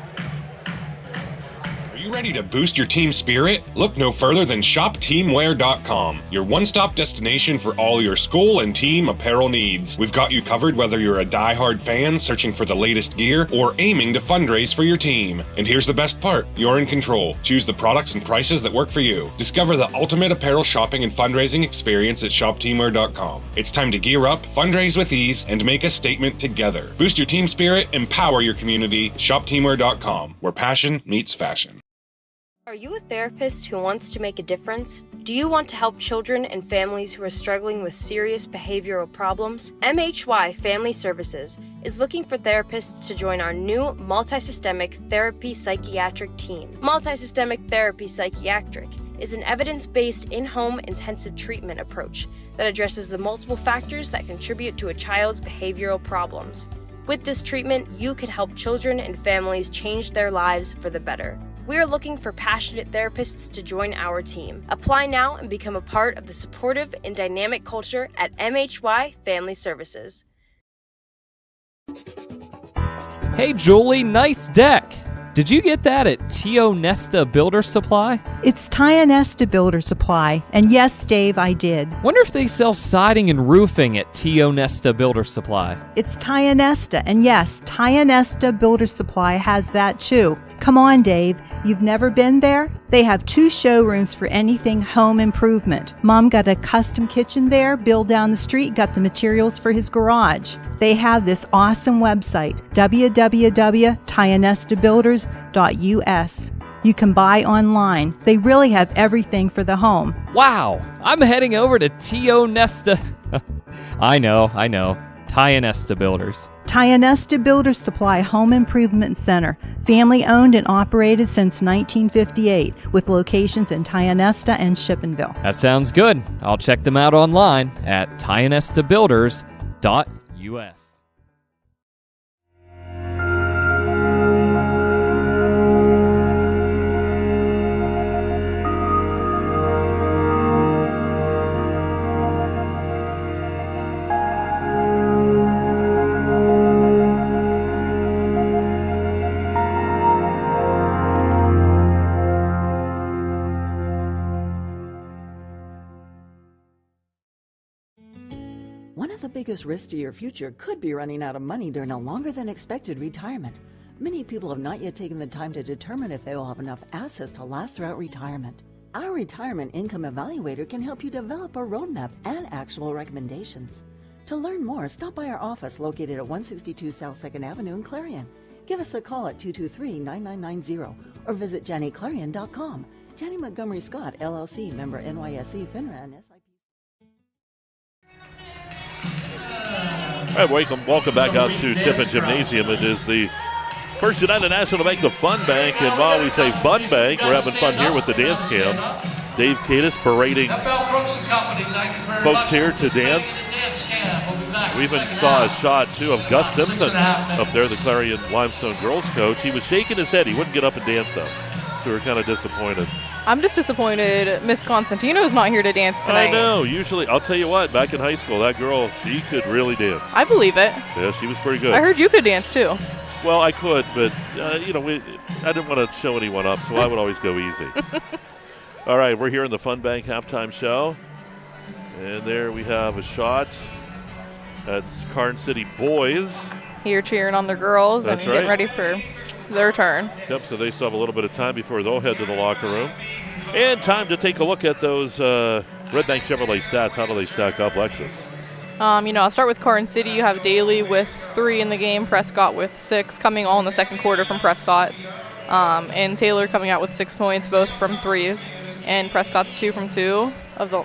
Are you ready to boost your team spirit? Look no further than shopteamwear.com, your one-stop destination for all your school and team apparel needs. We've got you covered whether you're a die-hard fan searching for the latest gear or aiming to fundraise for your team. And here's the best part, you're in control. Choose the products and prices that work for you. Discover the ultimate apparel shopping and fundraising experience at shopteamwear.com. It's time to gear up, fundraise with ease, and make a statement together. Boost your team spirit, empower your community. Shopteamwear.com, where passion meets fashion. Are you a therapist who wants to make a difference? Do you want to help children and families who are struggling with serious behavioral problems? MHY Family Services is looking for therapists to join our new multisystemic therapy psychiatric team. Multisystemic therapy psychiatric is an evidence-based in-home intensive treatment approach that addresses the multiple factors that contribute to a child's behavioral problems. With this treatment, you can help children and families change their lives for the better. We are looking for passionate therapists to join our team. Apply now and become a part of the supportive and dynamic culture at MHY Family Services. Hey Julie, nice deck. Did you get that at Tio Nesta Builder Supply? It's Tia Nesta Builder Supply, and yes, Dave, I did. Wonder if they sell siding and roofing at Tio Nesta Builder Supply. It's Tia Nesta, and yes, Tia Nesta Builder Supply has that too. Come on, Dave. You've never been there? They have 2 showrooms for anything home improvement. Mom got a custom kitchen there. Bill down the street got the materials for his garage. They have this awesome website, www.tianestabuilders.us. You can buy online. They really have everything for the home. Wow, I'm heading over to Tio Nesta. I know. Tia Nesta Builders. Tia Nesta Builder Supply Home Improvement Center, family owned and operated since 1958, with locations in Tia Nesta and Shippenville. That sounds good. I'll check them out online at tianestabuilders.us. One of the biggest risks to your future could be running out of money during a longer than expected retirement. Many people have not yet taken the time to determine if they will have enough assets to last throughout retirement. Our Retirement Income Evaluator can help you develop a roadmap and actionable recommendations. To learn more, stop by our office located at 162 South 2nd Avenue in Clarion. Give us a call at 223-9990 or visit JannyClarion.com. Janney Montgomery Scott, LLC, member NYSE, FINRA, and SIP. All right, welcome back out to Tippin Gymnasium. It is the First United National Bank, the Fun Bank, and while we say Fun Bank, we're having fun here with the dance cam. Dave Cadis parading folks here to dance. We even saw a shot, too, of Gus Simpson up there, the Clarion Limestone girls coach. He was shaking his head. He wouldn't get up and dance, though, so we're kind of disappointed. I'm just disappointed Miss Constantino's not here to dance tonight. I know. Usually, I'll tell you what, back in high school, that girl, she could really dance. I believe it. Yeah, she was pretty good. I heard you could dance, too. Well, I could, but, I didn't want to show anyone up, so I would always go easy. All right, we're here in the Fun Bank halftime show. And there we have a shot. That's Karns City boys. Here cheering on their girls. That's and getting ready for their turn. Yep, so they still have a little bit of time before they'll head to the locker room. And time to take a look at those Redbank Chevrolet stats. How do they stack up, Lexis? I'll start with Karns City. You have Daly with 3 in the game, Prescott with 6, coming all in the second quarter from Prescott. And Taylor coming out with 6 points, both from 3s. And Prescott's 2 from 2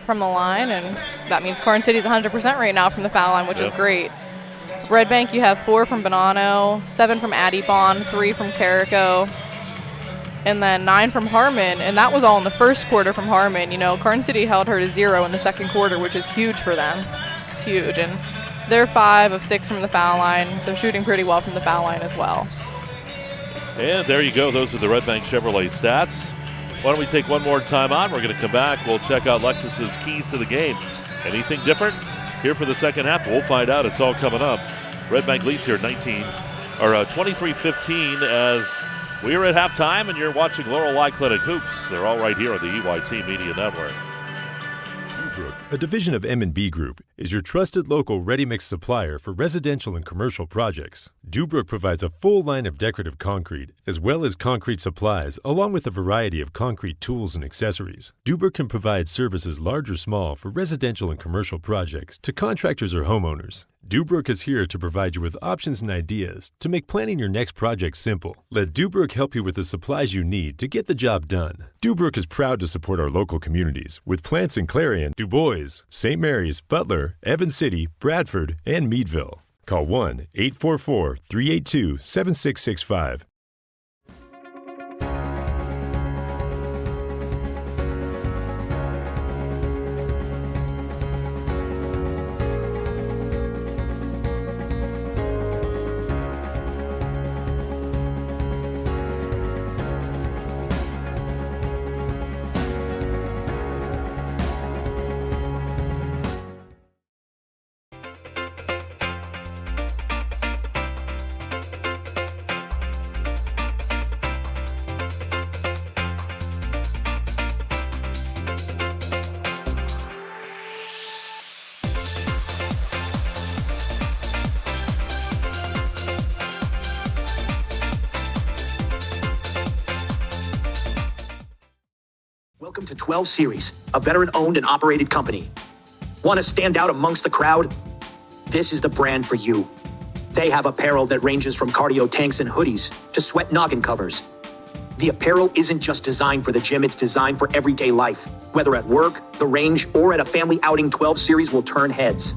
from the line. And that means Karns City's 100% right now from the foul line, which is great. Redbank, you have 4 from Bonanno, 7 from Addie Bond, 3 from Carrico. and then 9 from Harmon, and that was all in the first quarter from Harmon. You know, Karns City held her to 0 in the second quarter, which is huge for them. It's huge, and they're 5 of 6 from the foul line, so shooting pretty well from the foul line as well. And there you go. Those are the Redbank Chevrolet stats. Why don't we take one more time on? We're going to come back. We'll check out Lexis's keys to the game. Anything different here for the second half? We'll find out. It's all coming up. Redbank leads here 23-15 as we are at halftime, and you're watching Laurel Y Clinic Hoops. They're all right here on the EYT Media Network. Dubrook, a division of M&B Group, is your trusted local ready-mix supplier for residential and commercial projects. Dubrook provides a full line of decorative concrete, as well as concrete supplies, along with a variety of concrete tools and accessories. Dubrook can provide services large or small for residential and commercial projects to contractors or homeowners. Dubrook is here to provide you with options and ideas to make planning your next project simple. Let Dubrook help you with the supplies you need to get the job done. Dubrook is proud to support our local communities with plants in Clarion, Du Bois, St. Mary's, Butler, Evans City, Bradford, and Meadville. Call 1-844-382-7665. Welcome to 12 Series, a veteran-owned and operated company. Want to stand out amongst the crowd? This is the brand for you. They have apparel that ranges from cardio tanks and hoodies to sweat noggin covers. The apparel isn't just designed for the gym, it's designed for everyday life. Whether at work, the range, or at a family outing, 12 Series will turn heads.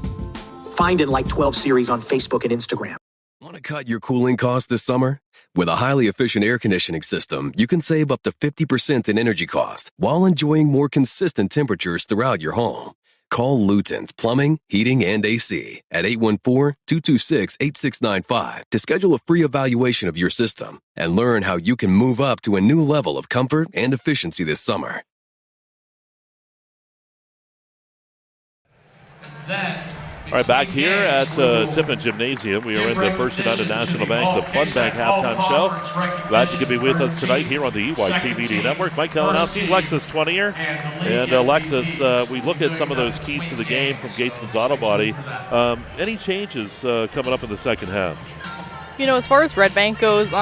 Find and like 12 Series on Facebook and Instagram. Want to cut your cooling costs this summer? With a highly efficient air conditioning system, you can save up to 50% in energy cost while enjoying more consistent temperatures throughout your home. Call Luton's Plumbing, Heating, and AC at 814-226-8695 to schedule a free evaluation of your system and learn how you can move up to a new level of comfort and efficiency this summer. All right, back here at Tippin Gymnasium, we are in the First United National Bank, the Fun Bank Halftime Show. Glad you could be with us tonight here on the EYT Media Network. Mike Kalinowski, Lexis Twentier, and Lexis, we look at some of those keys to the game from Gatesman's Auto Body. Any changes coming up in the second half? You know, as far as Redbank goes,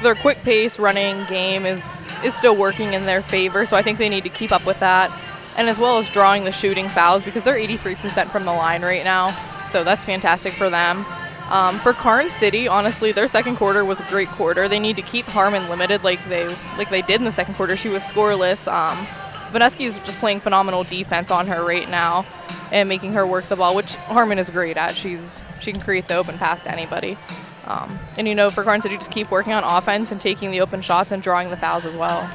their quick pace running game is still working in their favor, so I think they need to keep up with that. And as well as drawing the shooting fouls, because they're 83% from the line right now, so that's fantastic for them. For Karns City, honestly, their second quarter was a great quarter. They need to keep Harmon limited like they did in the second quarter. She was scoreless. Vanessa's just playing phenomenal defense on her right now and making her work the ball, which Harmon is great at. She can create the open pass to anybody. And, you know, for Karns City, just keep working on offense and taking the open shots and drawing the fouls as well.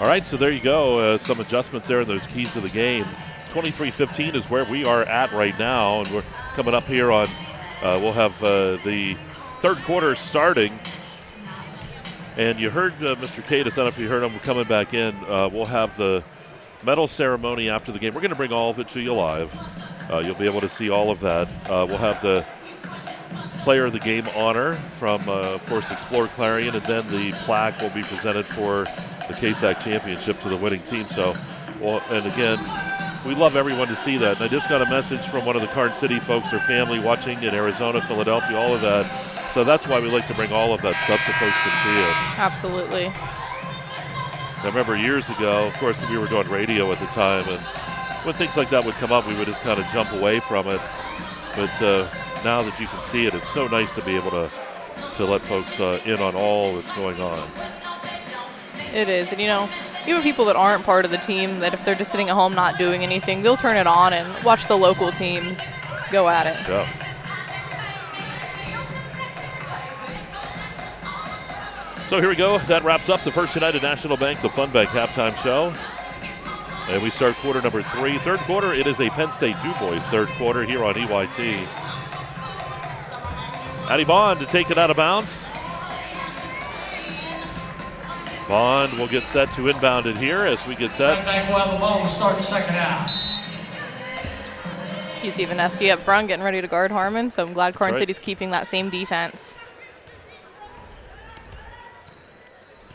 All right, so there you go. Some adjustments there in those keys to the game. 23-15 is where we are at right now, and we're coming up here on, we'll have the third quarter starting. And you heard Mr. Cade, I don't know if you heard him coming back in. We'll have the medal ceremony after the game. We're going to bring all of it to you live. You'll be able to see all of that. We'll have the player of the game honor from, of course, exploreClarion, and then the plaque will be presented for the KSAC championship to the winning team. So, well, and again, we love everyone to see that. And I just got a message from one of the Karns City folks, their family watching in Arizona, Philadelphia, all of that. So that's why we like to bring all of that stuff so folks can see it. Absolutely. I remember years ago, of course, we were doing radio at the time, and when things like that would come up, we would just kind of jump away from it. But now that you can see it, it's so nice to be able to let folks in on all that's going on. It is. And, you know, even people that aren't part of the team, that if they're just sitting at home not doing anything, they'll turn it on and watch the local teams go at it. Yeah. So here we go. That wraps up the First United National Bank, the Fun Bank halftime show. And we start quarter number 3. Third quarter, it is a Penn State DuBois third quarter here on EYT. Addie Bond to take it out of bounds. Bond will get set to inbound it here as we get set. Redbank will have the ball to start the second half. You see Vaneski up front getting ready to guard Harmon, so I'm glad Karns City's keeping that same defense.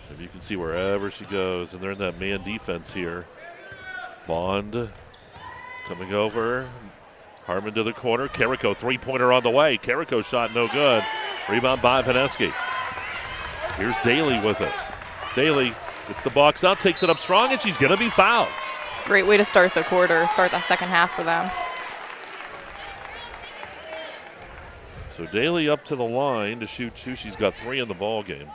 And you can see wherever she goes, and they're in that man defense here. Bond coming over. Harmon to the corner. Carrico, three-pointer on the way. Carrico shot no good. Rebound by Vaneski. Here's Daly with it. Daly gets the box out, takes it up strong, and she's going to be fouled. Great way to start the quarter, start that second half for them. So Daly up to the line to shoot 2. She's got 3 in the ball game.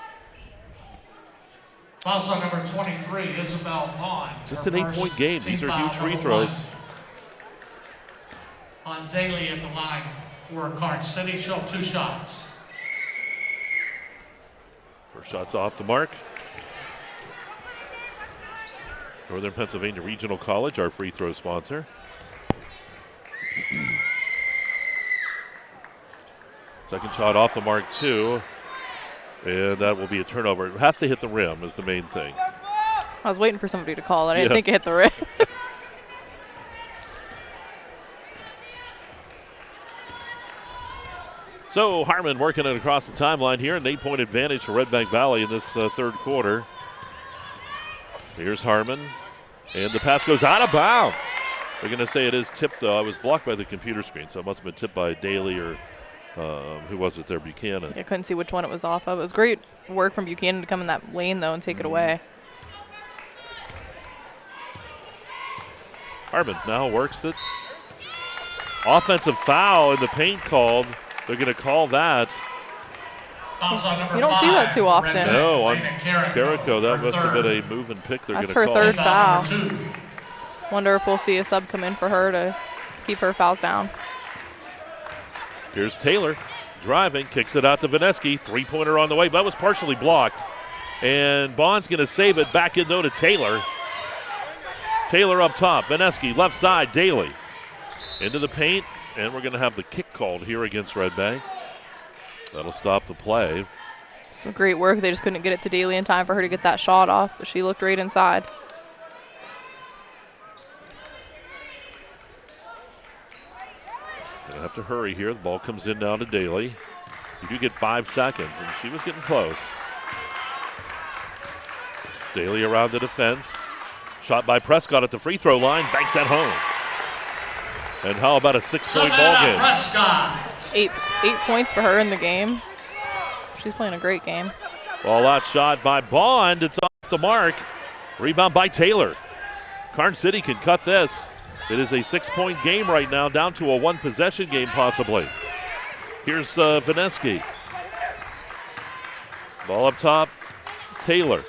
Also number 23, Isabel Bond. Just an 8-point game. These are huge free throws. On Daly at the line for Karns City. She'll have 2 shots. First shot's off the mark. Northern Pennsylvania Regional College, our free throw sponsor. Second shot off the mark, too. And that will be a turnover. It has to hit the rim is the main thing. I was waiting for somebody to call it. I didn't think it hit the rim. So Harmon working it across the timeline here. An 8-point advantage for Redbank Valley in this third quarter. Here's Harmon. And the pass goes out of bounds. They're going to say it is tipped, though. I was blocked by the computer screen, so it must have been tipped by Daly or who was it there, Buchanan. I couldn't see which one it was off of. It was great work from Buchanan to come in that lane, though, and take it away. Harmon now works it. Offensive foul in the paint called. They're going to call that. You don't see that too often. No, on Carrico, that must have been a move and pick they're going to call. That's her third foul. Wonder if we'll see a sub come in for her to keep her fouls down. Here's Taylor driving, kicks it out to Vaneski. Three-pointer on the way, but was partially blocked. And Bond's going to save it back in, though, to Taylor. Taylor up top. Vaneski, left side, Daly. Into the paint, and we're going to have the kick called here against Redbank. That'll stop the play. Some great work. They just couldn't get it to Daly in time for her to get that shot off, but she looked right inside. Gonna have to hurry here. The ball comes in now to Daly. You do get 5 seconds, and she was getting close. Daly around the defense. Shot by Prescott at the free throw line. Banks at home. And how about a 6-point ball game? Prescott. 8 points for her in the game. She's playing a great game. Ball out shot by Bond. It's off the mark. Rebound by Taylor. Karns City can cut this. It is a 6-point game right now, down to a 1-possession game possibly. Here's Vaneski. Ball up top. Taylor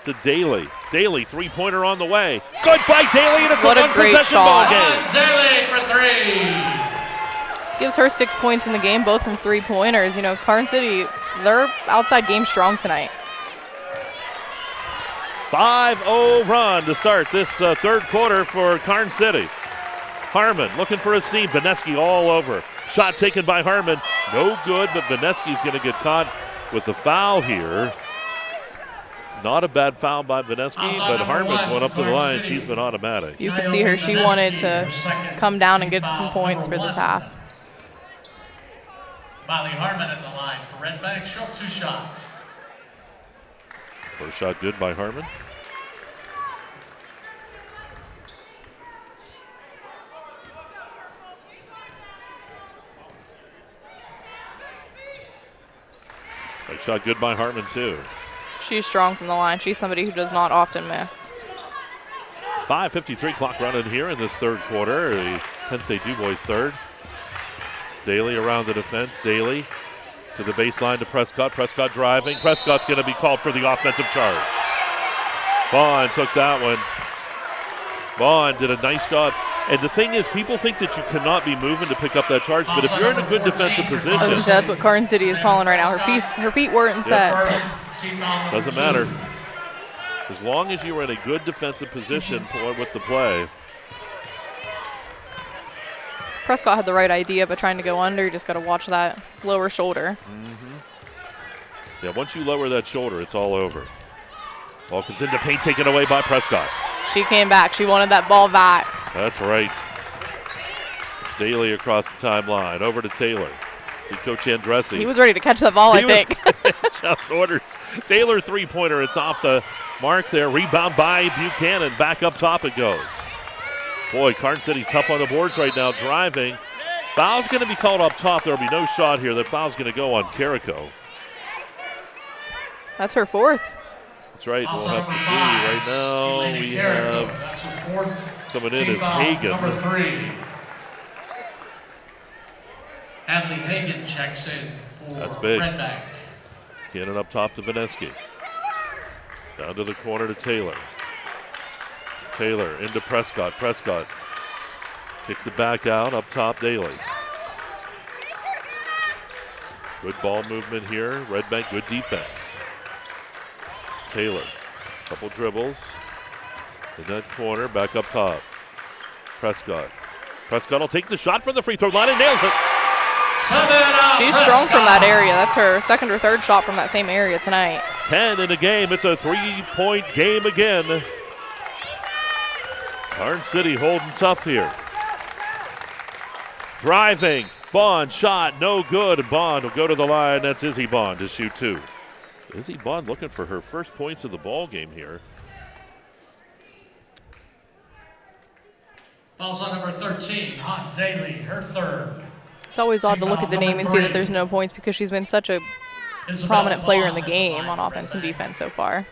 to Daly. Daly, three-pointer on the way. Good by Daly, and it's what a one-possession ball game. Daly for 3. Gives her 6 points in the game, both from three-pointers. You know, Karns City, their outside game strong tonight. 5-0 run to start this third quarter for Karns City. Harmon looking for a seam. Vaneski all over. Shot taken by Harmon. No good, but Vaneski's going to get caught with the foul here. Not a bad foul by Vaneski, but Harmon went up to the line. She's been automatic. You could see her. She wanted to come down and get some points for this half. Molly Harmon at the line for Redbank. She'll have 2 shots. First shot good by Harmon. Right shot good by Harmon too. She's strong from the line. She's somebody who does not often miss. 5:53 clock running here in this third quarter. The Penn State DuBois third. Daly around the defense. Daly to the baseline to Prescott. Prescott driving. Prescott's going to be called for the offensive charge. Bond took that one. Bond did a nice job And the thing is, people think that you cannot be moving to pick up that charge, but if you're in a good defensive position. That's what Karns City is calling right now. Her feet weren't set. Doesn't matter. As long as you were in a good defensive position with the play. Prescott had the right idea, but trying to go under, you just got to watch that lower shoulder. Yeah, once you lower that shoulder, it's all over. Ball comes into paint, taken away by Prescott. She came back. She wanted that ball back. That's right. Daly across the timeline. Over to Taylor. See Coach Andressi. He was ready to catch that ball, I think. Shout orders. Taylor three-pointer. It's off the mark there. Rebound by Buchanan. Back up top it goes. Boy, Karns City tough on the boards right now, driving. Foul's going to be called up top. There will be no shot here. The foul's going to go on Carrico. That's her fourth. That's right. We'll have to see right now. We have coming in as Hagen. Number 3. Hadley Hagen checks in for That's big. Redbank. Cannon up top to Vineski. Down to the corner to Taylor. Taylor into Prescott. Prescott kicks it back out. Up top, Daly. Good ball movement here. Redbank, good defense. Taylor, couple dribbles. In that corner, back up top. Prescott. Prescott will take the shot from the free throw line and nails it. She's strong from that area. That's her second or third shot from that same area tonight. 10 in the game. It's a 3-point game again. Karns City holding tough here. Driving. Bond shot, no good. And Bond will go to the line. That's Izzy Bond to shoot 2. Izzy Bond looking for her first points of the ball game here. Fouls on number 13, Hot Daly, her third. It's always odd to look at the name and see that there's no points because she's been such a prominent player in the game on offense and defense so far.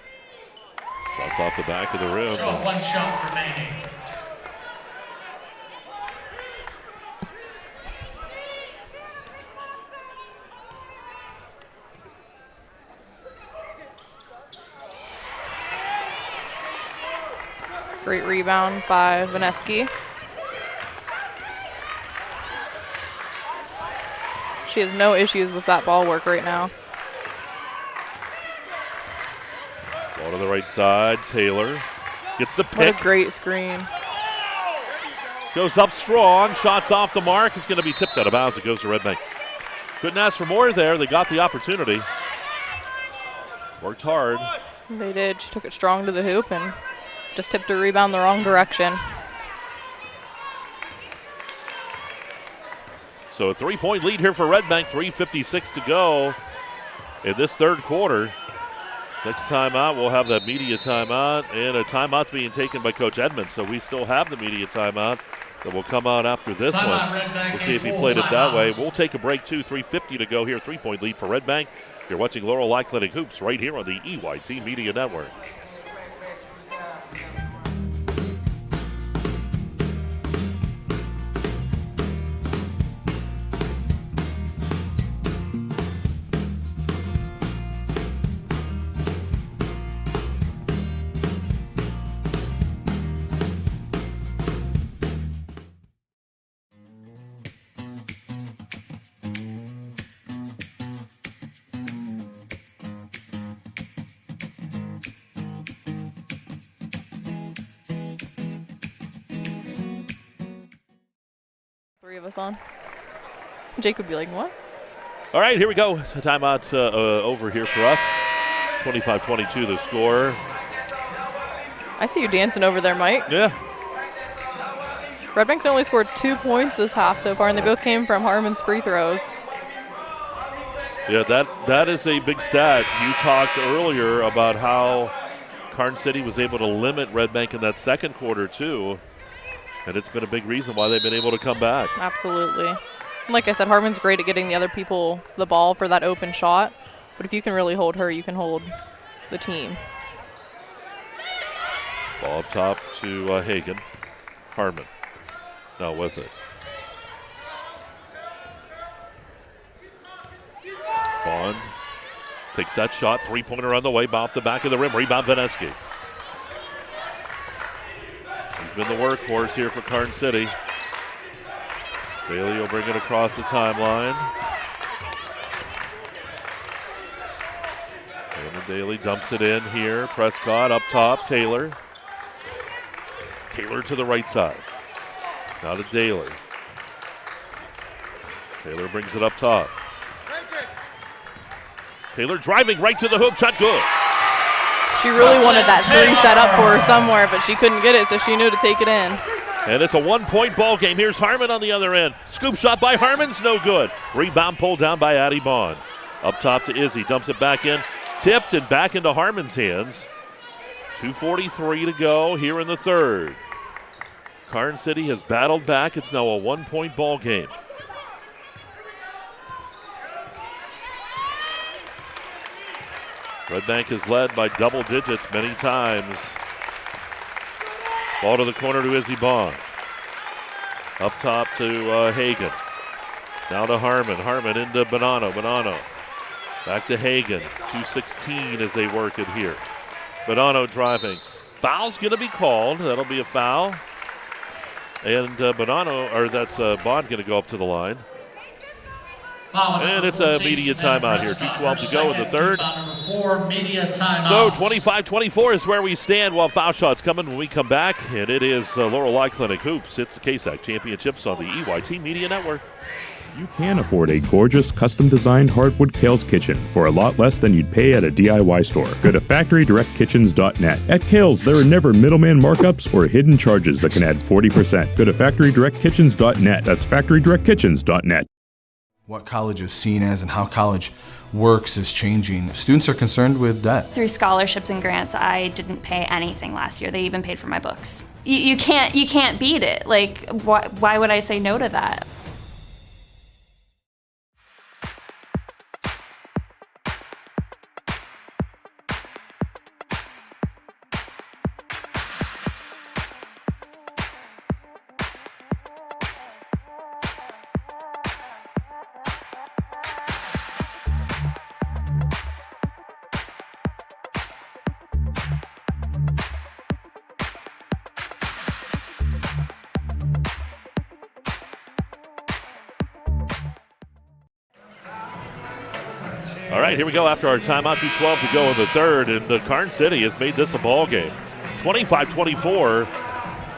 Shots off the back of the rim. One shot remaining. Great rebound by Vineski. She has no issues with that ball work right now. Ball to the right side. Taylor gets the pick. What a great screen. Goes up strong. Shots off the mark. It's going to be tipped out of bounds. It goes to Redbank. Couldn't ask for more there. They got the opportunity. Worked hard. They did. She took it strong to the hoop and just tipped her rebound the wrong direction. So a 3-point lead here for Redbank. 3:56 to go in this third quarter. Next timeout, we'll have that media timeout, and a timeout's being taken by Coach Edmonds. So we still have the media timeout that will come out after this one. We'll see if he played it that way. We'll take a break too. 3:50 to go here. 3-point lead for Redbank. You're watching Laurel Eye Clinic Hoops right here on the EYT Media Network. Us on. Jake would be like, what? All right, here we go. Timeout over here for us. 25-22 the score. I see you dancing over there, Mike. Yeah. Redbank's only scored 2 points this half so far, and they both came from Harmon's free throws. Yeah, that is a big stat. You talked earlier about how Karns City was able to limit Redbank in that second quarter, too. And it's been a big reason why they've been able to come back. Absolutely. And like I said, Harmon's great at getting the other people the ball for that open shot. But if you can really hold her, you can hold the team. Ball up top to Hagen. Harmon. Now with it. Bond takes that shot. 3-pointer on the way. Off the back of the rim. Rebound Vineski. been the workhorse here for Karns City. Bailey will bring it across the timeline. And Daly dumps it in here. Prescott up top. Taylor. Taylor to the right side. Now to Daly. Taylor brings it up top. Taylor driving right to the hoop. Shot good. She really wanted that three set up for her somewhere, but she couldn't get it, so she knew to take it in. And it's a one-point ball game. Here's Harmon on the other end. Scoop shot by Harmon's no good. Rebound pulled down by Addie Bond. Up top to Izzy. Dumps it back in. Tipped and back into Harmon's hands. 2:43 to go here in the third. Karns City has battled back. It's now a one-point ball game. Redbank has led by double digits many times. Ball to the corner to Izzy Bond. Up top to Hagan. Now to Harmon. Harmon into Bonanno. Bonanno. Back to Hagan. 2:16 as they work it here. Bonanno driving. Foul's going to be called. That'll be a foul. And Bond going to go up to the line. And it's a media timeout here. 2:12 to go in the third. So 25-24 is where we stand while foul shots coming when we come back. And it is Laurel Eye Clinic Hoops. It's the KSAC Championships on the EYT Media Network. You can afford a gorgeous, custom-designed hardwood Kales kitchen for a lot less than you'd pay at a DIY store. Go to FactoryDirectKitchens.net. At Kales, there are never middleman markups or hidden charges that can add 40%. Go to FactoryDirectKitchens.net. That's FactoryDirectKitchens.net. What college is seen as and how college works is changing. Students are concerned with debt. Through scholarships and grants, I didn't pay anything last year. They even paid for my books. You can't beat it. Like, why would I say no to that? All right, here we go after our timeout. 2:12 to go in the third, and the Karns City has made this a ball game. 25-24.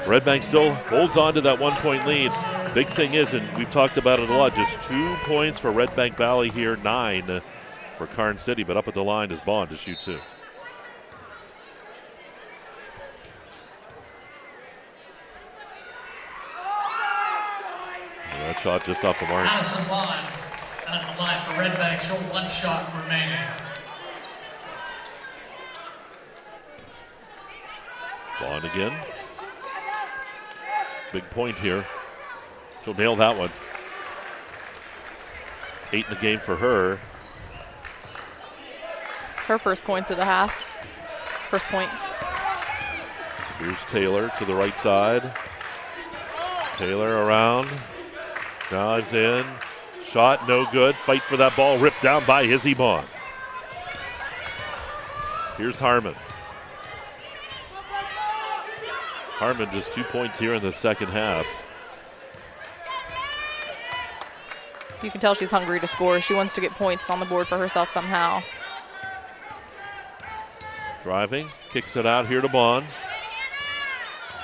Redbank still holds on to that one-point lead. Big thing is, and we've talked about it a lot, just 2 points for Redbank Valley here, 9 for Karns City, but up at the line is Bond to shoot 2. And that shot just off the mark. Addison Bond at the line for Redbank, short 1 shot remaining. Bond again. Big point here. She'll nail that one. 8 in the game for her. Her first points of the half. First point. Here's Taylor to the right side. Taylor around. Dives in. Shot no good. Fight for that ball. Ripped down by Izzy Bond. Here's Harmon. Harmon just 2 points here in the second half. You can tell she's hungry to score. She wants to get points on the board for herself somehow. Driving, kicks it out here to Bond.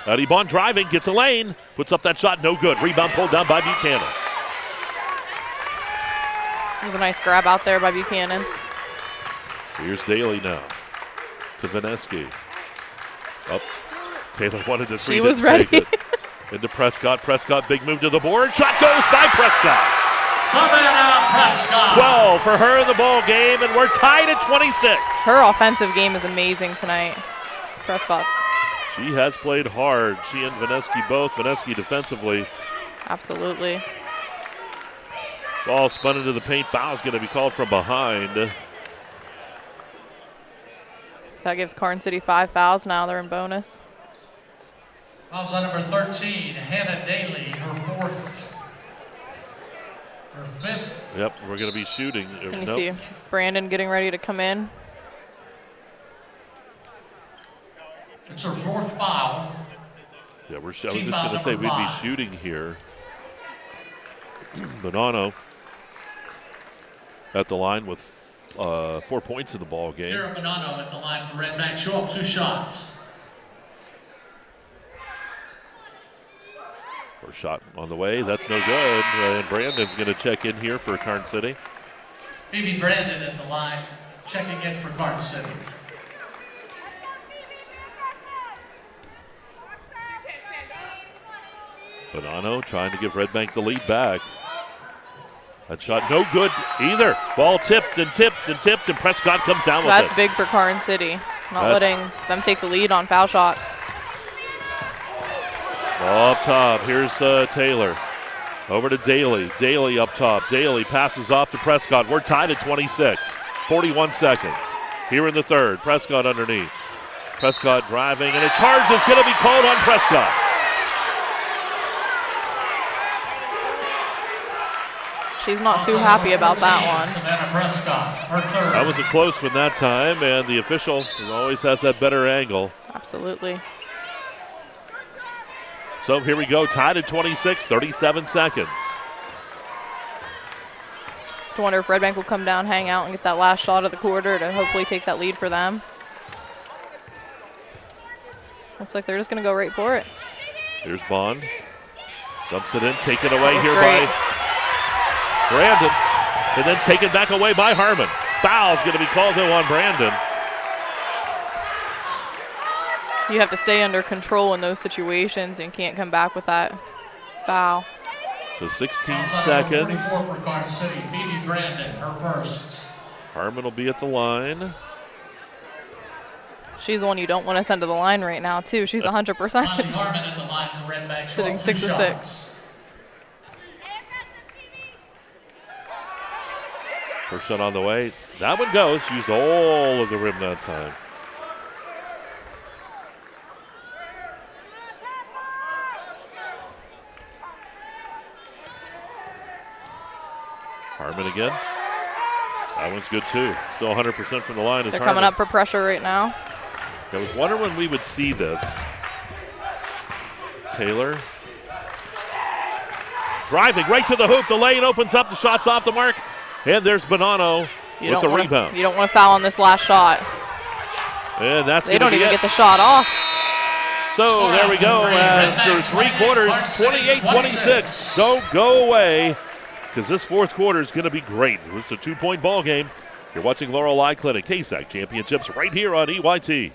Addie Bond driving, gets a lane, puts up that shot, no good. Rebound pulled down by Buchanan. It was a nice grab out there by Buchanan. Here's Daly now to Vineski. Up. Taylor wanted to three. She was ready. Into Prescott. Prescott, big move to the board. Shot goes by Prescott. Savannah Prescott. 12 for her in the ball game, and we're tied at 26. Her offensive game is amazing tonight. Prescott's. She has played hard. She and Vineski both. Vineski defensively. Absolutely. Ball spun into the paint. Foul's going to be called from behind. That gives Karns City 5 fouls now. They're in bonus. Fouls on number 13, Hannah Daly, her 4th. Her 5th. Yep, we're going to be shooting. Can you see Brandon getting ready to come in? It's her 4th foul. Yeah, I was just going to say we'd be shooting here. Bonanno at the line with 4 points in the ball game. Here, Bonanno at the line for Redbank. Show up 2 shots. First shot on the way. That's no good. And Brandon's going to check in here for Karns City. Phoebe Brandon at the line, checking in for Karns City. Bonanno trying to give Redbank the lead back. That shot no good either. Ball tipped and tipped and tipped, and Prescott comes down with it. That's big for Karns City, not letting them take the lead on foul shots. Ball up top. Here's Taylor. Over to Daly. Daly up top. Daly passes off to Prescott. We're tied at 26. 41 seconds. Here in the third. Prescott underneath. Prescott driving, and a charge is going to be called on Prescott. She's not too happy about that one. That was a close one that time, and the official always has that better angle. Absolutely. So here we go, tied at 26, 37 seconds. I wonder if Redbank will come down, hang out, and get that last shot of the quarter to hopefully take that lead for them. Looks like they're just going to go right for it. Here's Bond. Dumps it in, taken away here by Brandon. And then taken back away by Harmon. Foul's going to be called though on Brandon. You have to stay under control in those situations and can't come back with that foul. So 16 seconds. 44 for Karns City. Phoebe Brandon, her first. Harmon will be at the line. She's the one you don't want to send to the line right now, too. She's 100%. Harmon at the line for Redbank. Shooting 6 of 6. First shot on the way. That one goes. Used all of the rim that time. Harmon again. That one's good too. Still 100% from the line. They're coming up for pressure right now. I was wondering when we would see this. Taylor. Driving right to the hoop. The lane opens up. The shot's off the mark. And there's Bonanno with the rebound. You don't want to foul on this last shot. And that's They don't even get the shot off. So there we go. After 3 quarters, 28-26. Don't go away, because this fourth quarter is going to be great. It's a 2-point ball game. You're watching Laurel Eye Clinic KSAC Championships right here on EYT.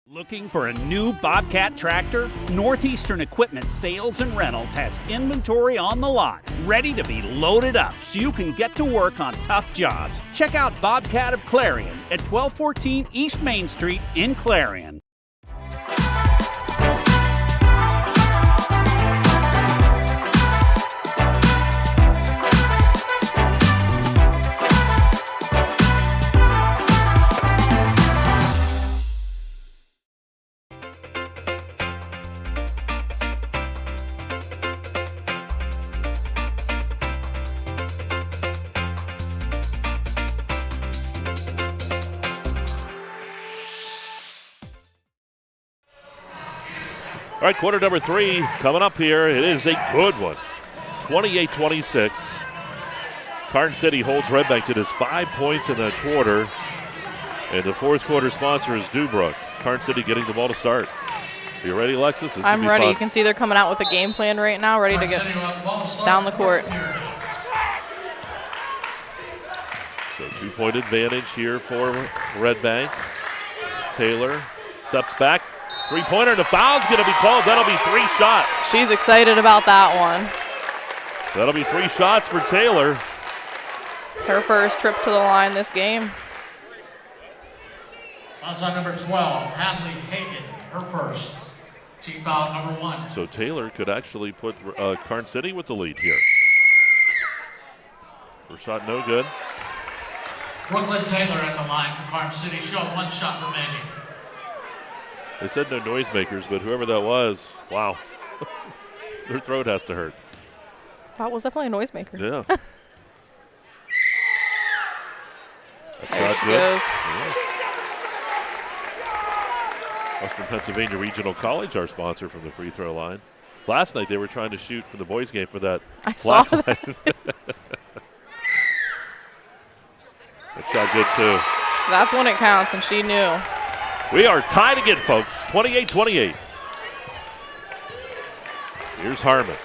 Looking for a new Bobcat tractor? Northeastern Equipment Sales and Rentals has inventory on the lot, ready to be loaded up so you can get to work on tough jobs. Check out Bobcat of Clarion at 1214 East Main Street in Clarion. All right, quarter number 3 coming up here. It is a good one. 28-26. Karns City holds Redbank to just 5 points in that quarter. And the fourth quarter sponsor is Dubrook. Karns City getting the ball to start. Are you ready, Lexis? I'm ready. You can see they're coming out with a game plan right now, ready to get down the court. So 2-point advantage here for Redbank. Taylor steps back. 3-pointer, and the foul's going to be called. That'll be 3 shots. She's excited about that one. That'll be 3 shots for Taylor. Her first trip to the line this game. Outside number 12, Hadley Hagan, her first. Team foul number 1. So Taylor could actually put Karns City with the lead here. First shot no good. Brooklyn Taylor at the line for Karns City. Show 1 shot remaining. They said no noisemakers, but whoever that was, wow. Their throat has to hurt. That was definitely a noisemaker. Yeah. That's There not she good. goes. Yeah. Western Pennsylvania Regional College, our sponsor from the free throw line. Last night they were trying to shoot for the boys' game for that. I saw that. That shot good too. That's when it counts, and she knew. We are tied again, folks. 28-28. Here's Harmon.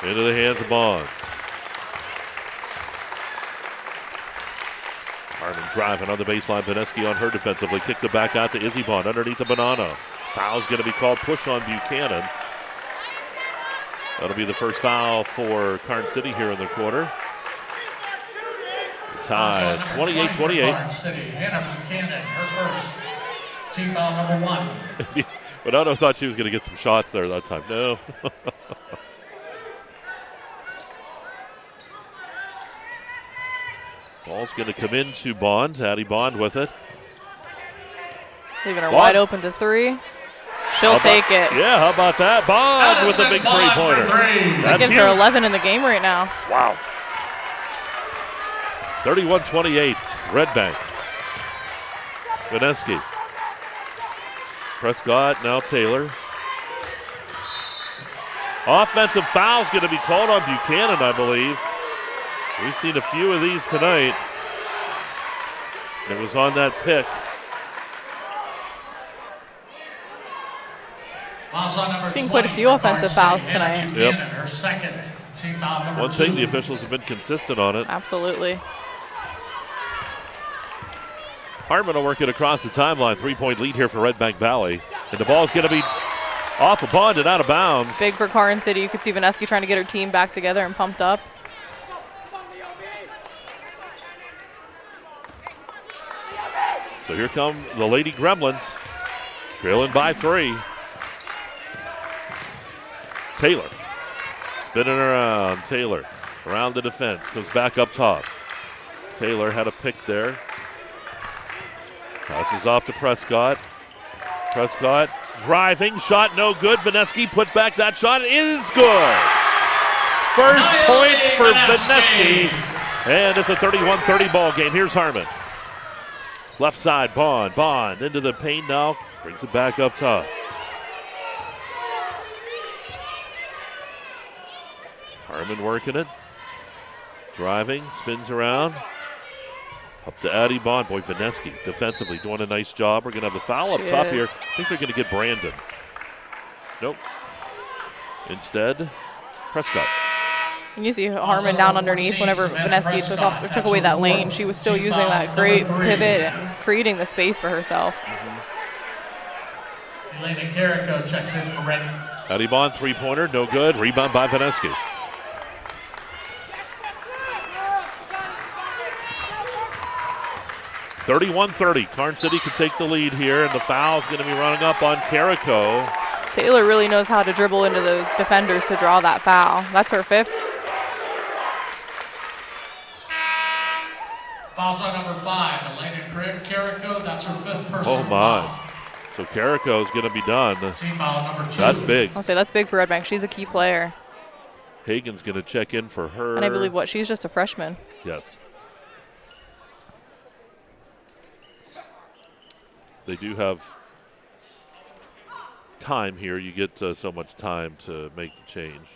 Into the hands of Bond. Harmon driving on the baseline. Vineski on her defensively. Kicks it back out to Izzy Bond underneath the Bonanno. Foul's going to be called. Push on Buchanan. That'll be the first foul for Karns City here in the quarter. Tied 28-28. Karns City. Hannah Buchanan, her first. Team foul number 1. Bonanno thought she was going to get some shots there that time. No. Ball's going to come into Bond. Addie Bond with it. Leaving her wide open to 3. She'll take it. Yeah, how about that? Bond with a big three-pointer. That gives her 11 in the game right now. Wow. 31-28, Redbank. Vineski. Prescott, now Taylor. Offensive foul's going to be called on Buchanan, I believe. We've seen a few of these tonight. It was on that pick. Seen quite a few offensive fouls tonight. Yep. Her second team foul number 2. One thing, the officials have been consistent on it. Absolutely. Hartman will work it across the timeline. 3-point lead here for Redbank Valley. And the ball's going to be off a Bond and out of bounds. Big for Karns City. You could see Vineski trying to get her team back together and pumped up. So here come the Lady Gremlins, trailing by 3. Taylor spinning around. Taylor around the defense, comes back up top. Taylor had a pick there. Passes off to Prescott. Prescott driving, shot no good. Vineski put back that shot, is good. First points for Vineski. And it's a 31-30 ball game. Here's Harmon. Left side, Bond. Bond into the paint now. Brings it back up top. Harmon working it. Driving, spins around. Up to Addie Bond. Boy, Vineski defensively doing a nice job. We're going to have the foul up top here. I think they're going to get Brandon. Nope. Instead, Prescott. And you see Harmon down underneath whenever Vineski took away that lane. She was still using that great pivot and creating the space for herself. Elena Carrico checks in for Redden. Addie Bond, three-pointer, no good. Rebound by Vineski. (31-30). Karns City could take the lead here, and the foul's going to be running up on Carrico. Taylor really knows how to dribble into those defenders to draw that foul. That's her 5th. Foul's on number 5, Elena Carrico. That's her 5th personal. Oh my! So Carrico's going to be done. Team foul number 2. That's big. I'll say that's big for Redbank. She's a key player. Hagen's going to check in for her. And I believe she's just a freshman. Yes. They do have time here. You get so much time to make the change.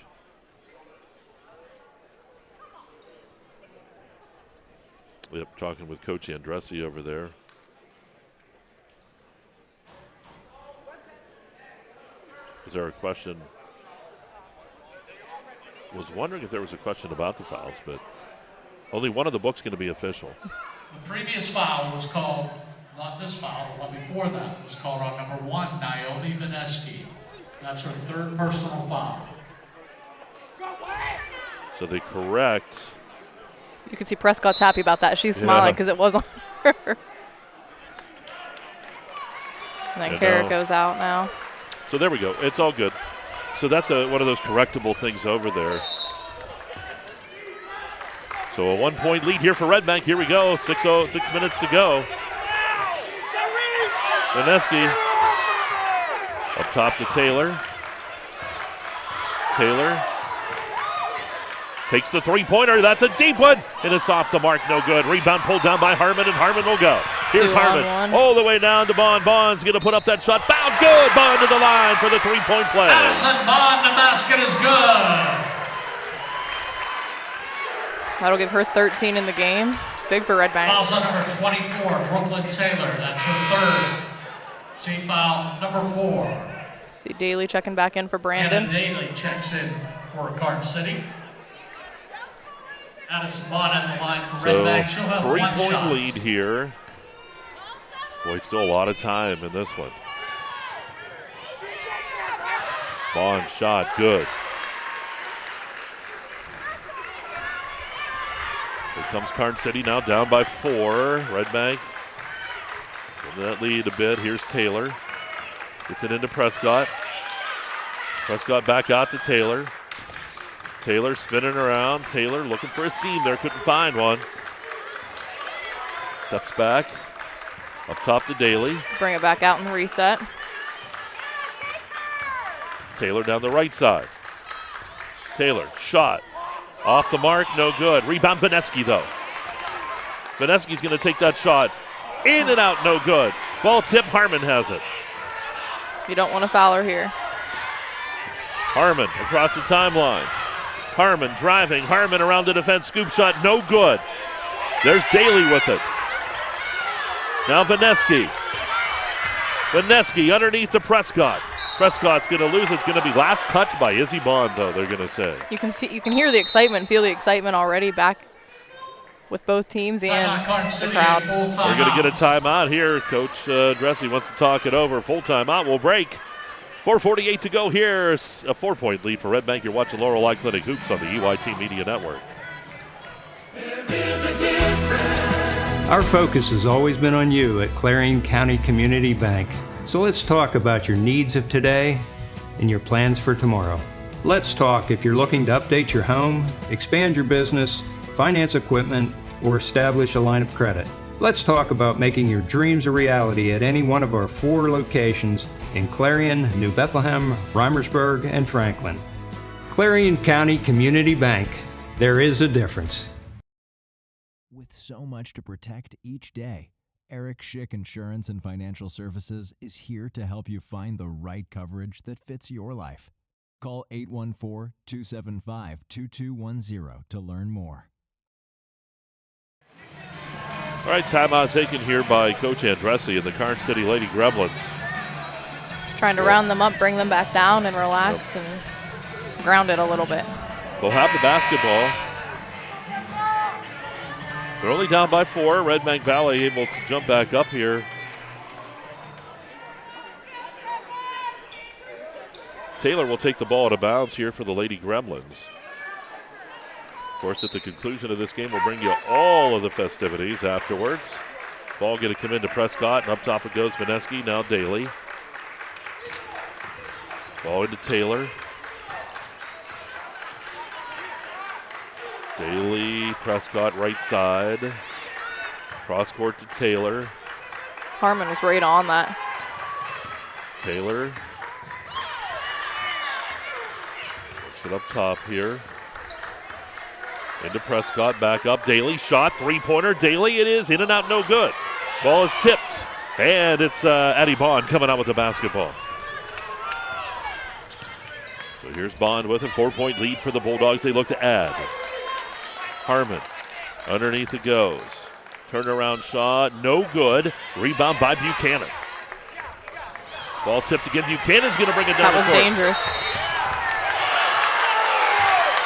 Yep, talking with Coach Andressi over there. Was there a question? Was wondering if there was a question about the fouls, but only one of the books going to be official. The previous foul was called, not this foul, the one before that was called on number 1, Naomi Vineski. That's her 3rd personal foul. So they correct. You can see Prescott's happy about that. She's smiling because it was on her. And then Carrico's out now. So there we go. It's all good. So that's one of those correctable things over there. So a 1-point lead here for Redbank. Here we go. 6 minutes to go. Kalinowski up top to Taylor. Taylor takes the three-pointer. That's a deep one, and it's off the mark. No good. Rebound pulled down by Harmon, and Harmon will go. Here's Harmon all the way down to Bond. Bond's going to put up that shot. Foul good. Bond to the line for the three-point play. Addison Bond, the basket is good. That'll give her 13 in the game. It's big for Redbank. Fouls on number 24, Brooklyn Taylor. That's her third. Team foul number 4. See Daly checking back in for Brandon. Anna Daly checks in for Karns City. Addison Bond at the line for Redbank. She'll have 3-point lead here. Boy, still a lot of time in this one. Bond shot, good. Here comes Karns City now down by 4. Redbank in that lead a bit. Here's Taylor. Gets it into Prescott. Prescott back out to Taylor. Taylor spinning around. Taylor looking for a seam there. Couldn't find one. Steps back. Up top to Daly. Bring it back out in the reset. Taylor down the right side. Taylor, shot. Off the mark, no good. Rebound Vaneski, though. Vaneski's going to take that shot. In and out, no good. Ball tip, Harmon has it. You don't want to foul her here. Harmon across the timeline. Harmon driving. Harmon around the defense. Scoop shot, no good. There's Daly with it. Now Vaneski. Vaneski underneath the Prescott. Prescott's going to lose. It's going to be last touch by Izzy Bond, though, they're going to say. You can hear the excitement, feel the excitement already back with both teams and the crowd. We're going to get a timeout here. Coach Dressy wants to talk it over. Full timeout. We'll break. 4:48 to go here. A 4-point lead for Redbank. You're watching Laurel Clinic Hoops on the EYT Media Network. Our focus has always been on you at Clarion County Community Bank. So let's talk about your needs of today and your plans for tomorrow. Let's talk if you're looking to update your home, expand your business, finance equipment, or establish a line of credit. Let's talk about making your dreams a reality at any one of our 4 locations in Clarion, New Bethlehem, Reimersburg, and Franklin. Clarion County Community Bank. There is a difference. With so much to protect each day, Eric Schick Insurance and Financial Services is here to help you find the right coverage that fits your life. Call 814-275-2210 to learn more. All right, timeout taken here by Coach Andressi and the Karns City Lady Gremlins. Trying to round them up, bring them back down, and relax and ground it a little bit. They'll have the basketball. They're only down by 4. Redbank Valley able to jump back up here. Taylor will take the ball out of bounds here for the Lady Gremlins. Of course, at the conclusion of this game, we'll bring you all of the festivities afterwards. Ball going to come into Prescott, and up top it goes Vaneski, now Daly. Ball into Taylor. Daly, Prescott right side. Cross court to Taylor. Harmon was right on that. Taylor. Works it up top here. Into Prescott, back up. Daly, shot, three-pointer. Daly, it is in and out, no good. Ball is tipped. And it's Addie Bond coming out with the basketball. So here's Bond with a 4-point lead for the Bulldogs. They look to add. Harmon, underneath it goes. Turnaround shot, no good. Rebound by Buchanan. Ball tipped again. Buchanan's going to bring it down. That was dangerous.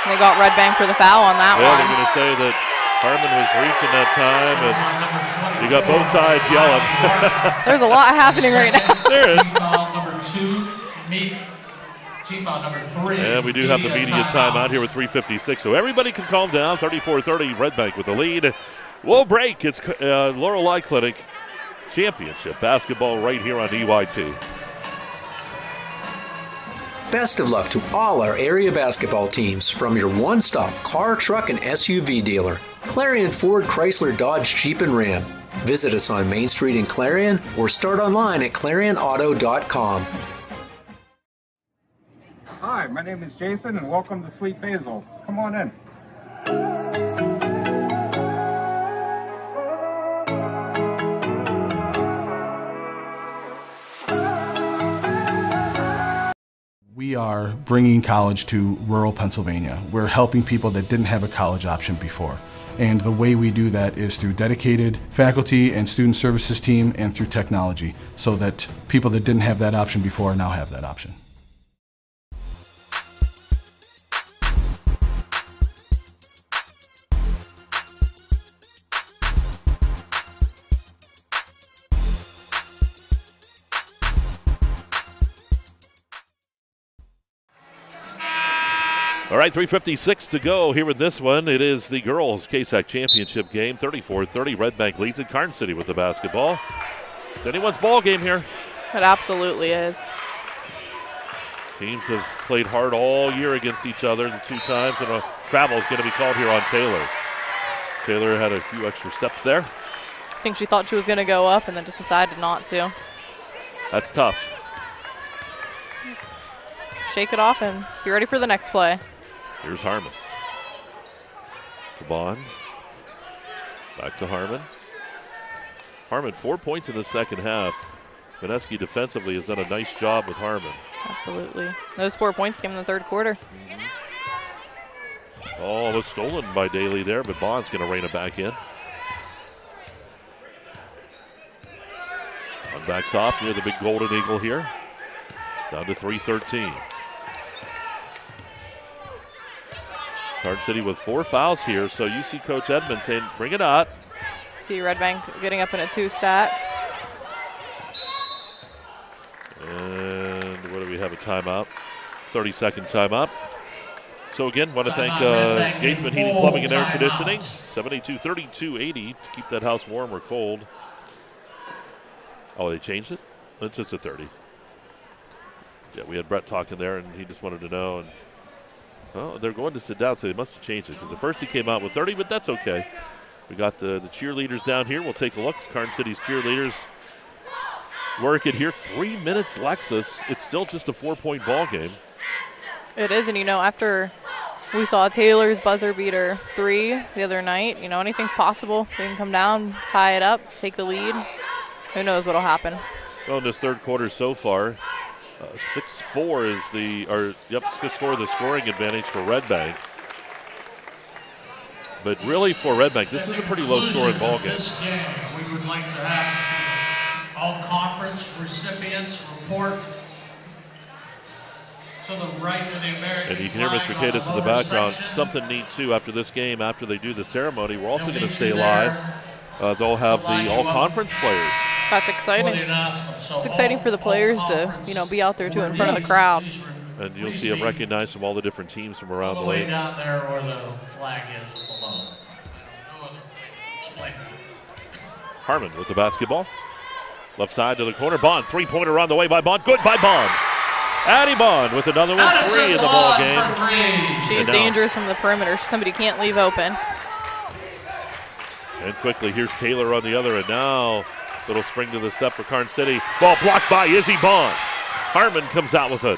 They got Redbank for the foul on that one. They're going to say that Harmon was reaching that time, and you got both sides yelling. There's a lot happening right now. There is. Team foul number 3. And we do have the media timeout here with 3:56, so everybody can calm down. 34-30, Redbank with the lead. We'll break. It's Laurel Clinic Championship basketball right here on EYT. Best of luck to all our area basketball teams from your one-stop car, truck, and SUV dealer. Clarion Ford Chrysler Dodge Jeep and Ram. Visit us on Main Street in Clarion or start online at ClarionAuto.com. Hi, my name is Jason and welcome to Sweet Basil. Come on in. We are bringing college to rural Pennsylvania. We're helping people that didn't have a college option before. And the way we do that is through dedicated faculty and student services team and through technology, so that people that didn't have that option before now have that option. All right, 3:56 to go here with this one. It is the girls' KSAC championship game, 34-30. Redbank leads at Karns City with the basketball. It's anyone's ball game here. It absolutely is. Teams have played hard all year against each other the two times, and a travel is going to be called here on Taylor. Taylor had a few extra steps there. I think she thought she was going to go up and then just decided not to. That's tough. Shake it off and be ready for the next play. Here's Harmon. To Bond. Back to Harmon. Harmon, 4 points in the second half. Kalinowski defensively has done a nice job with Harmon. Absolutely. Those 4 points came in the third quarter. Oh, it was stolen by Daly there, but Bond's going to rein it back in. Bond backs off near the big Golden Eagle here. Down to 3:13. Karns City with 4 fouls here, so you see Coach Edmond saying, bring it up. See Redbank getting up in a 2-stat. And what do we have, a timeout? 30-second timeout. So again, want to thank Gatesman Heating, Plumbing, and Air Conditioning. 72-32-80 to keep that house warm or cold. Oh, they changed it? It's just a 30. Yeah, we had Brett talking there, and he just wanted to know. And well, they're going to sit down, so they must have changed it, because at first he came out with 30, but that's okay. We got the cheerleaders down here. We'll take a look. Karns City's cheerleaders work it here. 3 minutes, Lexis. It's still just a 4-point ball game. It is, and after we saw Taylor's buzzer beater 3 the other night, anything's possible. They can come down, tie it up, take the lead. Who knows what'll happen. Well, in this third quarter so far, 6-4 is the scoring advantage for Redbank. But really for Redbank, this is a pretty low-scoring ball game. This game, we would like to have all conference recipients report to the right of the American And you can hear Mr. Cadis in the background. Something neat, too, after this game, after they do the ceremony. We're also going to stay live. They'll have the all-conference players. That's exciting. It's exciting for the players to, be out there, too, in front of the crowd. And you'll see them recognized from all the different teams from around the way league. down there where the flag is below. Harmon with the basketball. Left side to the corner. Bond, three-pointer on the way by Bond. Good by Bond. Addie Bond with another one, 3 in the ball game. She's dangerous from the perimeter. Somebody can't leave open. And quickly, here's Taylor on the other, and now little spring to the step for Karns City. Ball blocked by Izzy Bond. Harmon comes out with it.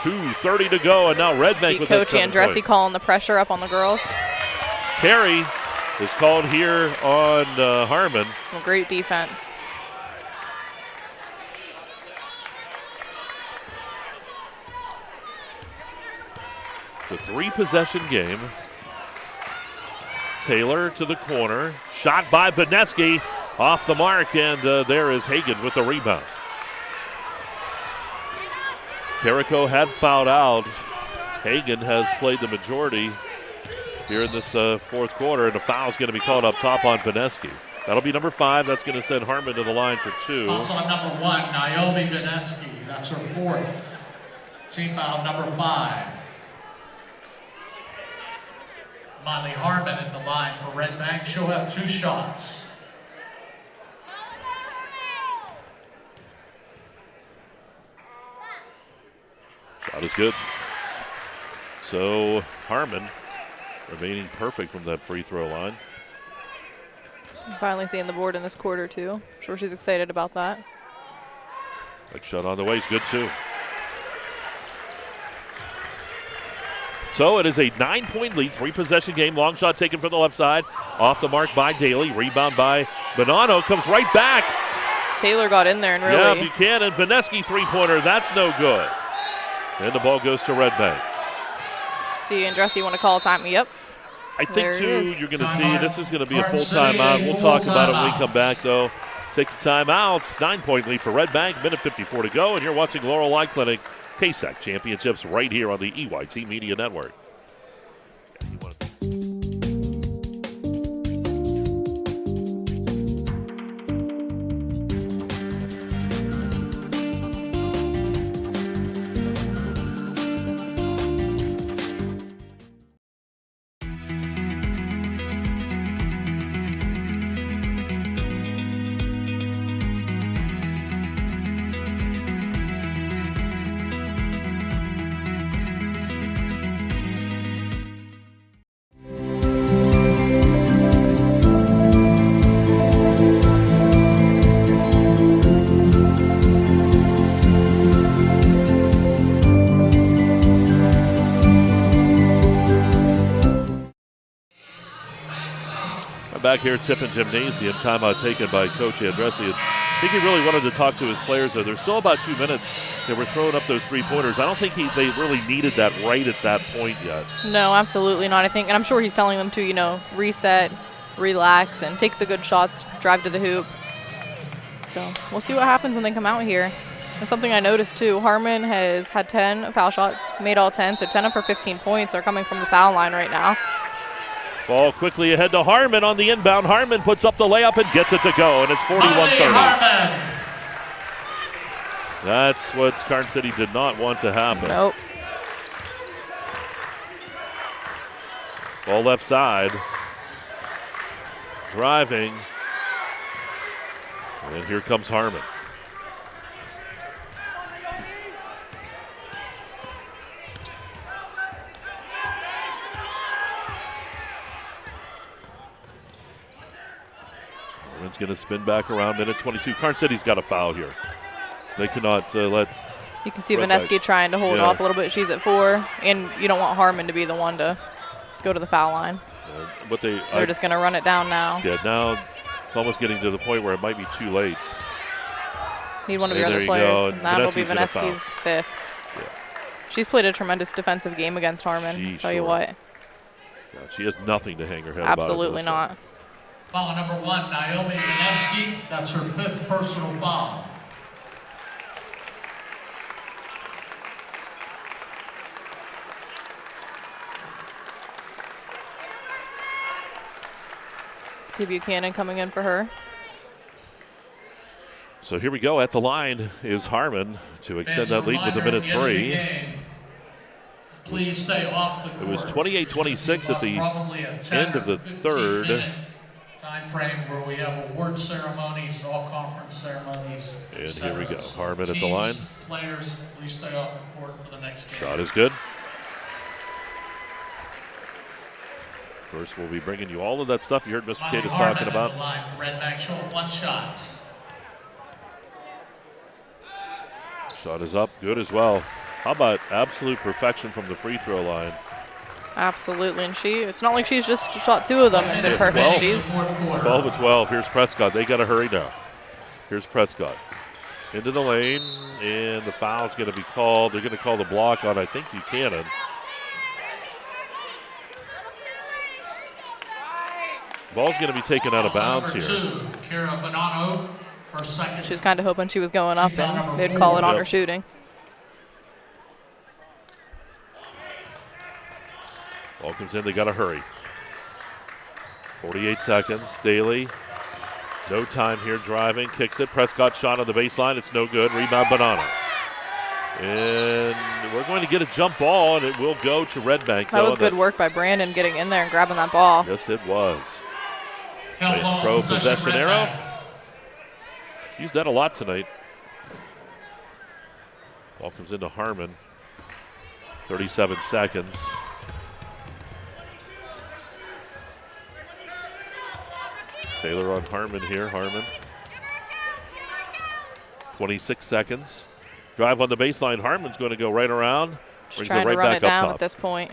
2:30 to go, and now Redbank with Coach that 7 Andressi calling the pressure up on the girls. Carey is called here on Harmon. Some great defense. It's a 3-possession game. Taylor to the corner. Shot by Vineski. Off the mark, and there is Hagan with the rebound. Carrico had fouled out. Hagan has played the majority here in this fourth quarter, and a foul is going to be called up top on Vineski. That'll be number 5. That's going to send Harmon to the line for 2. Also on number 1, Naomi Vineski. That's her 4th. Team foul number 5. Molly Harmon at the line for Redbank. She'll have 2 shots. Shot is good. So Harmon remaining perfect from that free throw line. Finally seeing the board in this quarter, too. I'm sure she's excited about that. That shot on the way is good, too. So it is a 9-point lead, 3-possession game. Long shot taken from the left side. Off the mark by Daly. Rebound by Bonanno. Comes right back. Taylor got in there and really. Yeah, Buchanan. Vaneski three-pointer. That's no good. And the ball goes to Redbank. See, Andressi want to call a time. Yep. I think, too, you're going to see this is going to be a full timeout. We'll talk about it when we come back, though. Take the timeout. 9-point lead for Redbank. Minute 54 to go. And you're watching Laurel Eye Clinic KSAC Championships right here on the EYT Media Network. Back here at Tippin Gymnasium, timeout taken by Coach Andressi. I think he really wanted to talk to his players, though. There's still about 2 minutes. They were throwing up those three-pointers. I don't think they really needed that right at that point yet. No, absolutely not. I think, and I'm sure he's telling them to, reset, relax, and take the good shots, drive to the hoop. So we'll see what happens when they come out here. And something I noticed, too, Harmon has had 10 foul shots, made all 10, so 10 of her 15 points are coming from the foul line right now. Ball quickly ahead to Harmon on the inbound. Harmon puts up the layup and gets it to go, and it's 41-30. That's what Karns City did not want to happen. Nope. Ball left side. Driving. And here comes Harmon. Harmon's going to spin back around, minute 22. Karns City's got a foul here. They cannot let. You can see Vaneski trying to hold off a little bit. She's at 4, and you don't want Harmon to be the one to go to the foul line. But they're just going to run it down now. Yeah, now it's almost getting to the point where it might be too late. Need one of your other players. And that'll be Vaneski's 5th. Yeah. She's played a tremendous defensive game against Harmon, tell you what. God, she has nothing to hang her head Absolutely about. not. Foul number 1, Naomi Vaneski. That's her 5th personal foul. See Buchanan coming in for her. So here we go. At the line is Harmon to extend that lead with a minute 3. Please stay off the court. It was 28-26 at the end of the third. Time frame where we have award ceremonies, all conference ceremonies. And here we go. Harmon at the line. Players, please stay off the court for the next game. Shot is good. First, we'll be bringing you all of that stuff you heard Mr. Cade is talking about. The line for Redbank, showing 1 shot. Shot is up, good as well. How about absolute perfection from the free throw line? Absolutely, and it's not like she's just shot 2 of them and been perfect. 12 of 12. Here's Prescott. They got to hurry now. Here's Prescott. Into the lane, and the foul's going to be called. They're going to call the block on, I think, Buchanan. Ball's going to be taken out of bounds here. She was kind of hoping she was going up and they'd call it on her shooting. Ball comes in, they got to hurry. 48 seconds, Daly. No time here, driving, kicks it. Prescott shot on the baseline, it's no good. Rebound, Bonanno. And we're going to get a jump ball, and it will go to Redbank. That was good work by Brandon getting in there and grabbing that ball. Yes, it was. Pro possession arrow. Used that a lot tonight. Ball comes into Harmon. 37 seconds. Taylor on Harmon here. Harmon. 26 seconds. Drive on the baseline. Harmon's going to go right around. Just Brings trying it right to run back it down up top. at this point.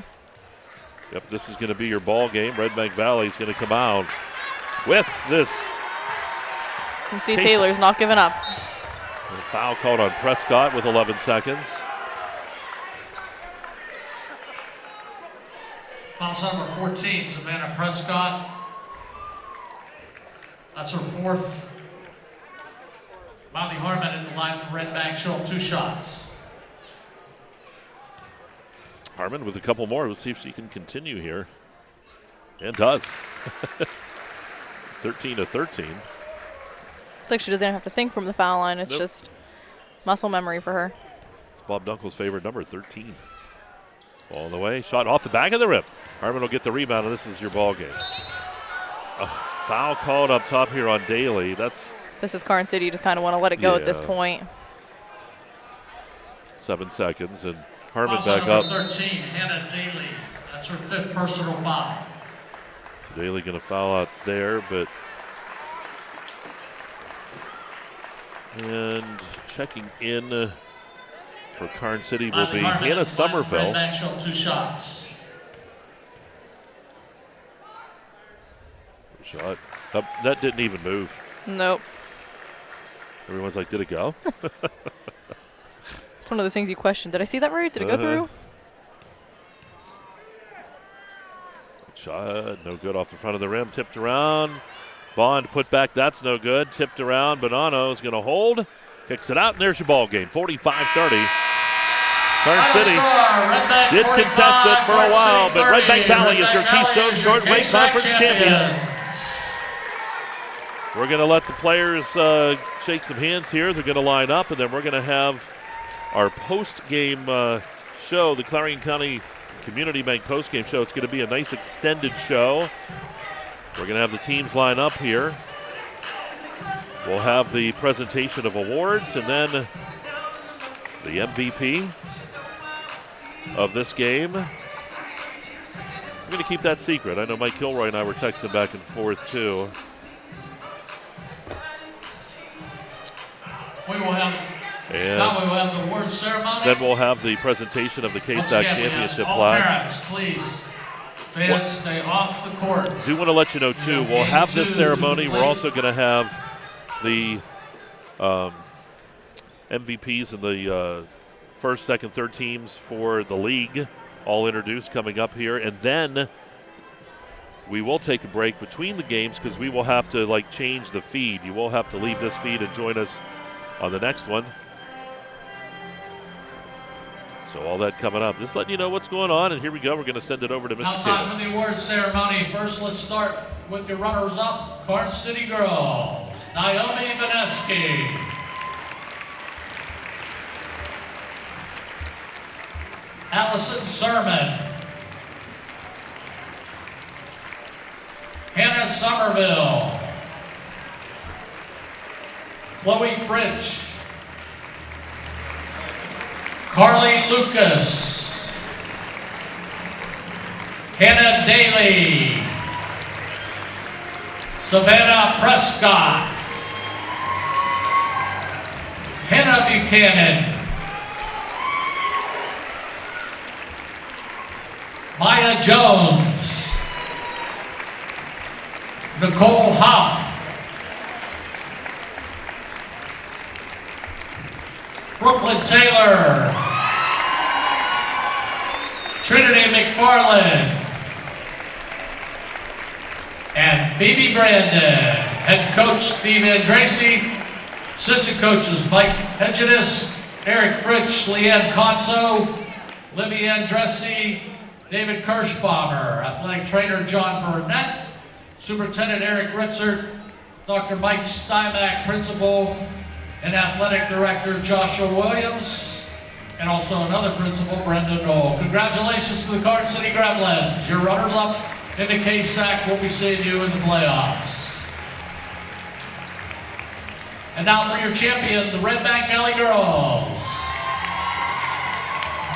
Yep, this is going to be your ball game. Redbank Valley is going to come out with this. You can see Taylor's not giving up. And a foul called on Prescott with 11 seconds. Foul number 14, Savannah Prescott. That's her fourth. Molly Harmon at the line for Redbank. She'll have 2 shots. Harmon with a couple more. Let's see if she can continue here. And does. 13-13. It's like she doesn't have to think from the foul line. It's just muscle memory for her. It's Bob Dunkel's favorite number, 13. All the way. Shot off the back of the rim. Harmon will get the rebound, and this is your ball game. Foul called up top here on Daly. This is Karns City. You just kind of want to let it go at this point. 7 seconds, and Harmon Foul back number up. 13, Hannah Daly. That's her 5th personal foul. Daly going to foul out there, but. And checking in for Karns City will be Hannah Somerville. Redbank showed 2 shots. Shot. That didn't even move. Nope. Everyone's like, did it go? It's one of those things you question. Did I see that right? Did it go through? Shot, no good off the front of the rim. Tipped around. Bond put back. That's no good. Tipped around. Bonanno's going to hold. Kicks it out, and there's your ball game. 45-30. Karns City did contest it for a while, but Redbank Valley is your Keystone Short-Weight Conference champion. We're going to let the players shake some hands here. They're going to line up, and then we're going to have our post-game show, the Clarion County Community Bank post-game show. It's going to be a nice extended show. We're going to have the teams line up here. We'll have the presentation of awards, and then the MVP of this game. I'm going to keep that secret. I know Mike Kilroy and I were texting back and forth, too. We will have, now we will have the award ceremony. Then we'll have the presentation of the KSAC championship all plaque. Parents, please. Fans, stay off the court. I do want to let you know, too, we'll have this ceremony. We're also going to have the MVPs and the first, second, third teams for the league all introduced coming up here. And then we will take a break between the games because we will have to, change the feed. You will have to leave this feed and join us on the next one. So all that coming up. Just letting you know what's going on, and here we go. We're going to send it over to Mr. Now time Tibbetts. for the award ceremony. First, let's start with your runners-up, Karns City girls. Naomi Vaneski. Allison Sermon. Hannah Somerville. Chloe Fritsch. Carly Lucas. Hannah Daly. Savannah Prescott. Hannah Buchanan. Maya Jones. Nicole Huff. Brooklyn Taylor. Trinity McFarland. And Phoebe Brandon. Head coach Steve Andracy. Assistant coaches Mike Hedgenis, Eric Fritsch, Leanne Conto, Libby Andressi, David Kirschbaumer, athletic trainer John Burnett, Superintendent Eric Ritzert, Dr. Mike Steinbach, principal, and athletic director Joshua Williams, and also another principal, Brenda Knoll. Congratulations to the Karns City Gremlins. Your runners-up in the KSAC. We'll be seeing you in the playoffs. And now for your champion, the Redbank Valley girls.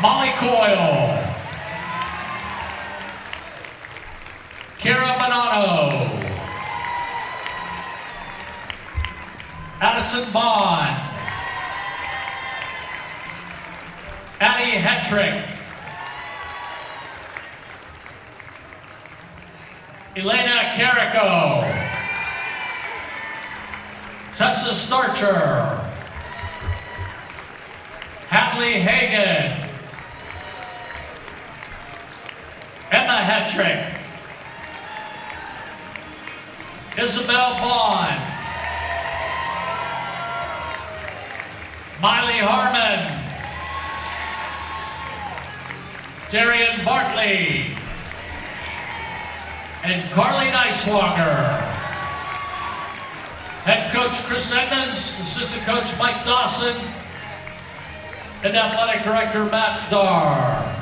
Molly Coyle. Kara Bonanno. Addison Bond. Addie Hetrick. Elena Carrico. Tessa Starcher. Hadley Hagan. Emma Hetrick. Isabel Bond. Miley Harmon. Darian Bartley. And Carly Neiswanger. Head coach Chris Edmonds, assistant coach Mike Dawson, and athletic director Matt Darr.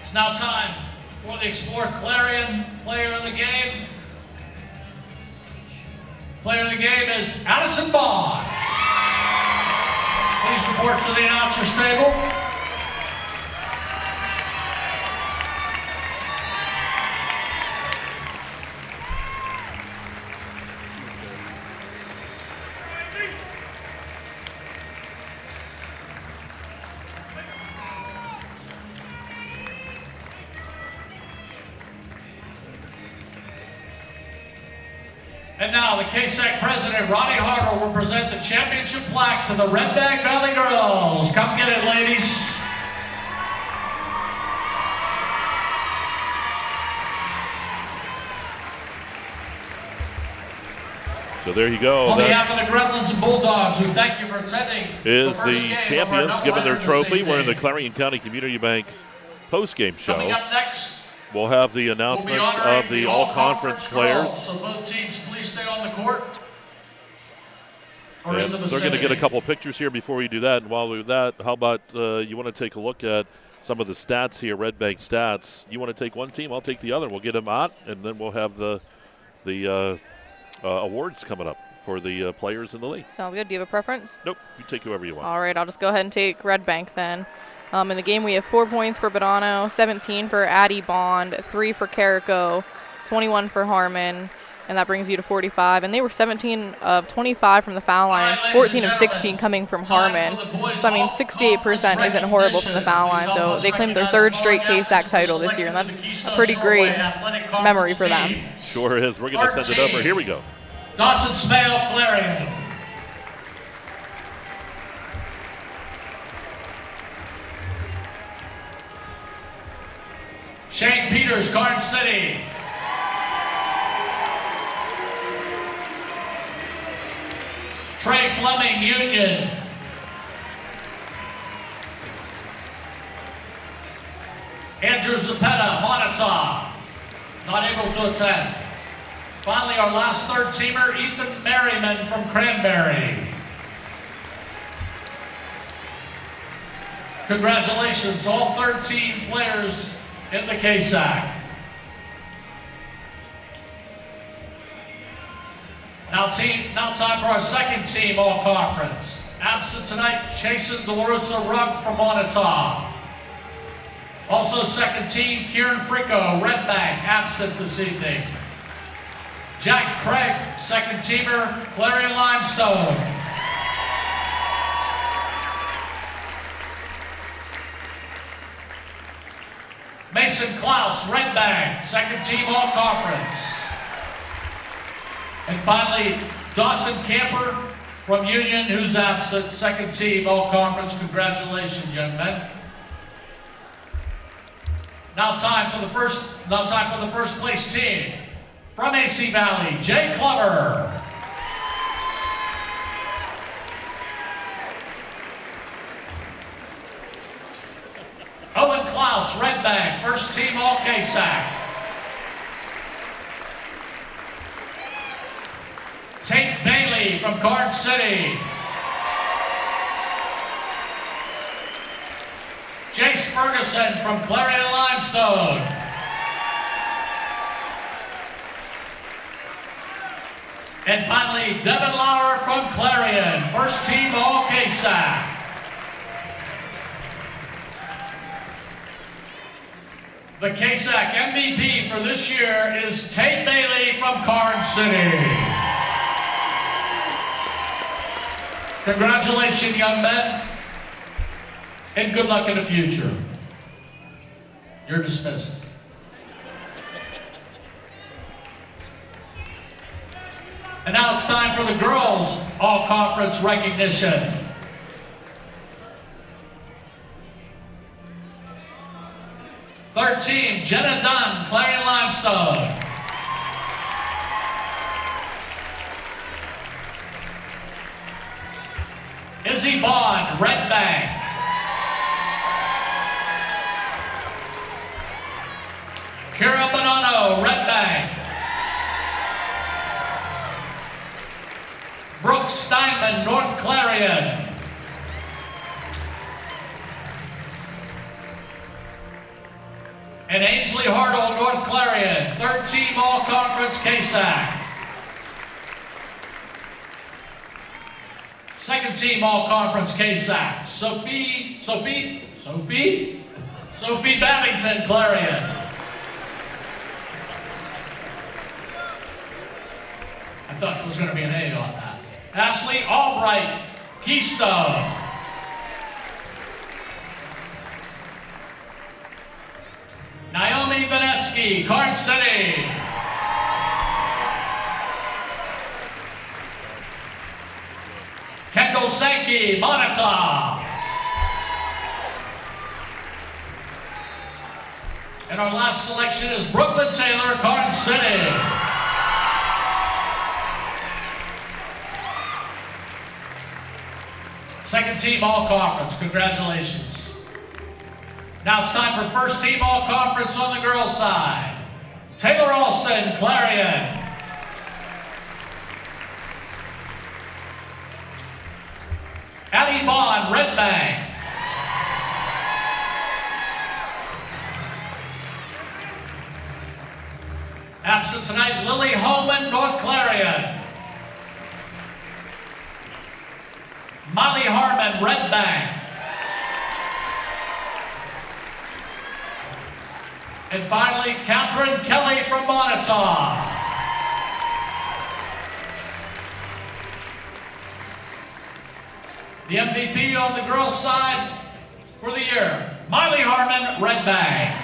It's now time for the exploreClarion player of the game. Player of the game is Addison Bond. Please report to the announcer's table. And now the KSAC president, Ronnie Hartle, will present the championship plaque to the Redbank Valley girls. Come get it, ladies. So there you go. On behalf of the Gremlins and Bulldogs, we thank you for attending. Is the champions given their trophy. We're in the Clarion County Community Bank postgame show. Coming up next, we'll have the announcements of the all-conference players. So both teams, please stay on the court. Or And in the they're vicinity. going to get a couple pictures here before we do that. And while we do that, how about you want to take a look at some of the stats here, Redbank stats. You want to take one team, I'll take the other. We'll get them out, and then we'll have the awards coming up for the players in the league. Sounds good. Do you have a preference? Nope. You take whoever you want. All right, I'll just go ahead and take Redbank then. In the game, we have 4 points for Bonanno, 17 for Addie Bond, 3 for Carrico, 21 for Harmon, and that brings you to 45. And they were 17 of 25 from the foul line, 14 of 16 coming from Harmon. So, I mean, 68% isn't horrible from the foul line. So they claimed their 3rd straight KSAC title this year, and that's a pretty great memory for them. Sure is. We're going to send it over. Here we go. Dawson Smale, Clarion. Shane Peters, Karns City. Trey Fleming, Union. Andrew Zapeta, Montauk. Not able to attend. Finally, our last 3rd teamer, Ethan Merriman from Cranberry. Congratulations, all 13 players in the KSAC. Now time for our 2nd team all-conference. Absent tonight, Jason DeLarosa Rugg from Montauk. Also 2nd team, Kieran Frico, Redbank, absent this evening. Jack Craig, 2nd teamer, Clarion Limestone. Mason Klaus, Redbank, 2nd team all-conference. And finally, Dawson Camper from Union, who's absent, 2nd team all-conference. Congratulations, young men. Now time for the first place team. From AC Valley, Jay Clover. Owen Klaus, Redbank, 1st team all KSAC. Tate Bailey from Karns City. Jace Ferguson from Clarion Limestone. And finally, Devin Lauer from Clarion, 1st team all KSAC. The KSAC MVP for this year is Tate Bailey from Karns City. Congratulations, young men, and good luck in the future. You're dismissed. And now it's time for the girls' all-conference recognition. Third team, Jenna Dunn, Clarion Limestone. Izzy Bond, Redbank. Kira Bonanno, Redbank. Brooke Steinman, North Clarion. And Ainsley Hartle, North Clarion, third team all-conference KSAC. Second team all-conference KSAC, Sophie Babington, Clarion. I thought there was going to be an A on that. Ashley Albright, Keystone. Naomi Vaneski, Karns City. Kendall Sankey, Montauk. And our last selection is Brooklyn Taylor, Karns City. Second team all-conference, congratulations. Now it's time for first team all-conference on the girls' side. Taylor Alston, Clarion. Addie Bond, Redbank. Absent tonight, Lily Homan, North Clarion. Molly Harmon, Redbank. And finally, Catherine Kelly from Montauk. The MVP on the girls' side for the year, Miley Harmon, Redbank.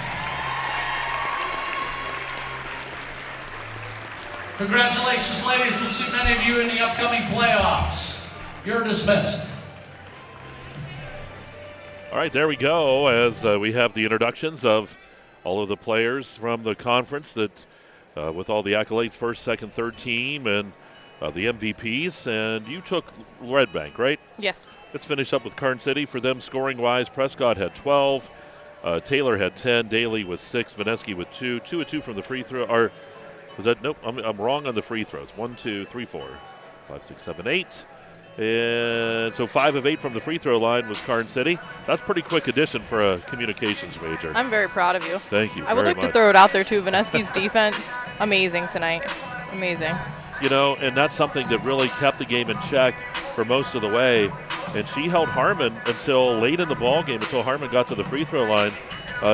Congratulations, ladies. We'll see many of you in the upcoming playoffs. You're dismissed. All right, there we go, as we have the introductions of all of the players from the conference that, with all the accolades, first, second, third team, and the MVPs. And you took Redbank, right? Yes. Let's finish up with Karns City. For them, scoring-wise, Prescott had 12, Taylor had 10, Daly with 6, Vaneski with 2, 2 of 2 from the free throw. Or was that? Nope, I'm wrong on the free throws. 1, 2, 3, 4, 5, 6, 7, 8. And so 5 of 8 from the free throw line was Karns City. That's pretty quick addition for a communications major. I'm very proud of you. Thank you. I would like to throw it out there too. Vaneski's defense, amazing tonight. Amazing. You know, and that's something that really kept the game in check for most of the way. And she held Harmon until late in the ball game, until Harmon got to the free throw line.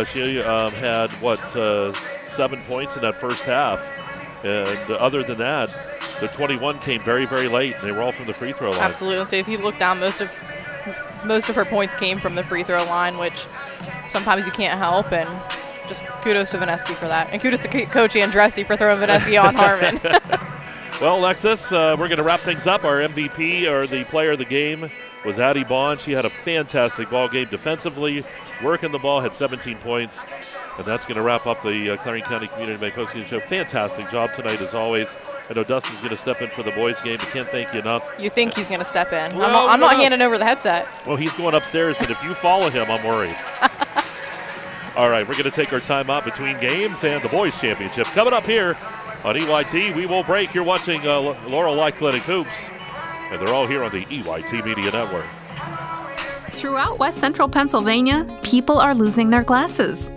She had 7 points in that first half, and other than that, the 21 came very, very late, and they were all from the free throw line. Absolutely. So if you look down, most of her points came from the free throw line, which sometimes you can't help. And just kudos to Vaneski for that, and kudos to Coach Andressi for throwing Vaneski on Harmon. Well, Lexis, we're going to wrap things up. Our MVP, or the player of the game, was Addie Bond. She had a fantastic ball game defensively, working the ball, had 17 points. And that's going to wrap up the Clarion County Community Bank postgame show. Fantastic job tonight, as always. I know Dustin's going to step in for the boys' game. I can't thank you enough. You think he's going to step in? Well, I'm not handing over the headset. Well, he's going upstairs, and if you follow him, I'm worried. All right, we're going to take our time out between games and the boys' championship. Coming up here on EYT, we will break. You're watching Laurel Clinic Hoops, and they're all here on the EYT Media Network. Throughout West Central Pennsylvania, people are losing their glasses.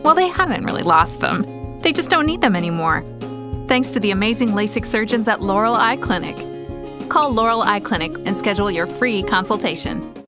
Well, they haven't really lost them. They just don't need them anymore. Thanks to the amazing LASIK surgeons at Laurel Eye Clinic. Call Laurel Eye Clinic and schedule your free consultation.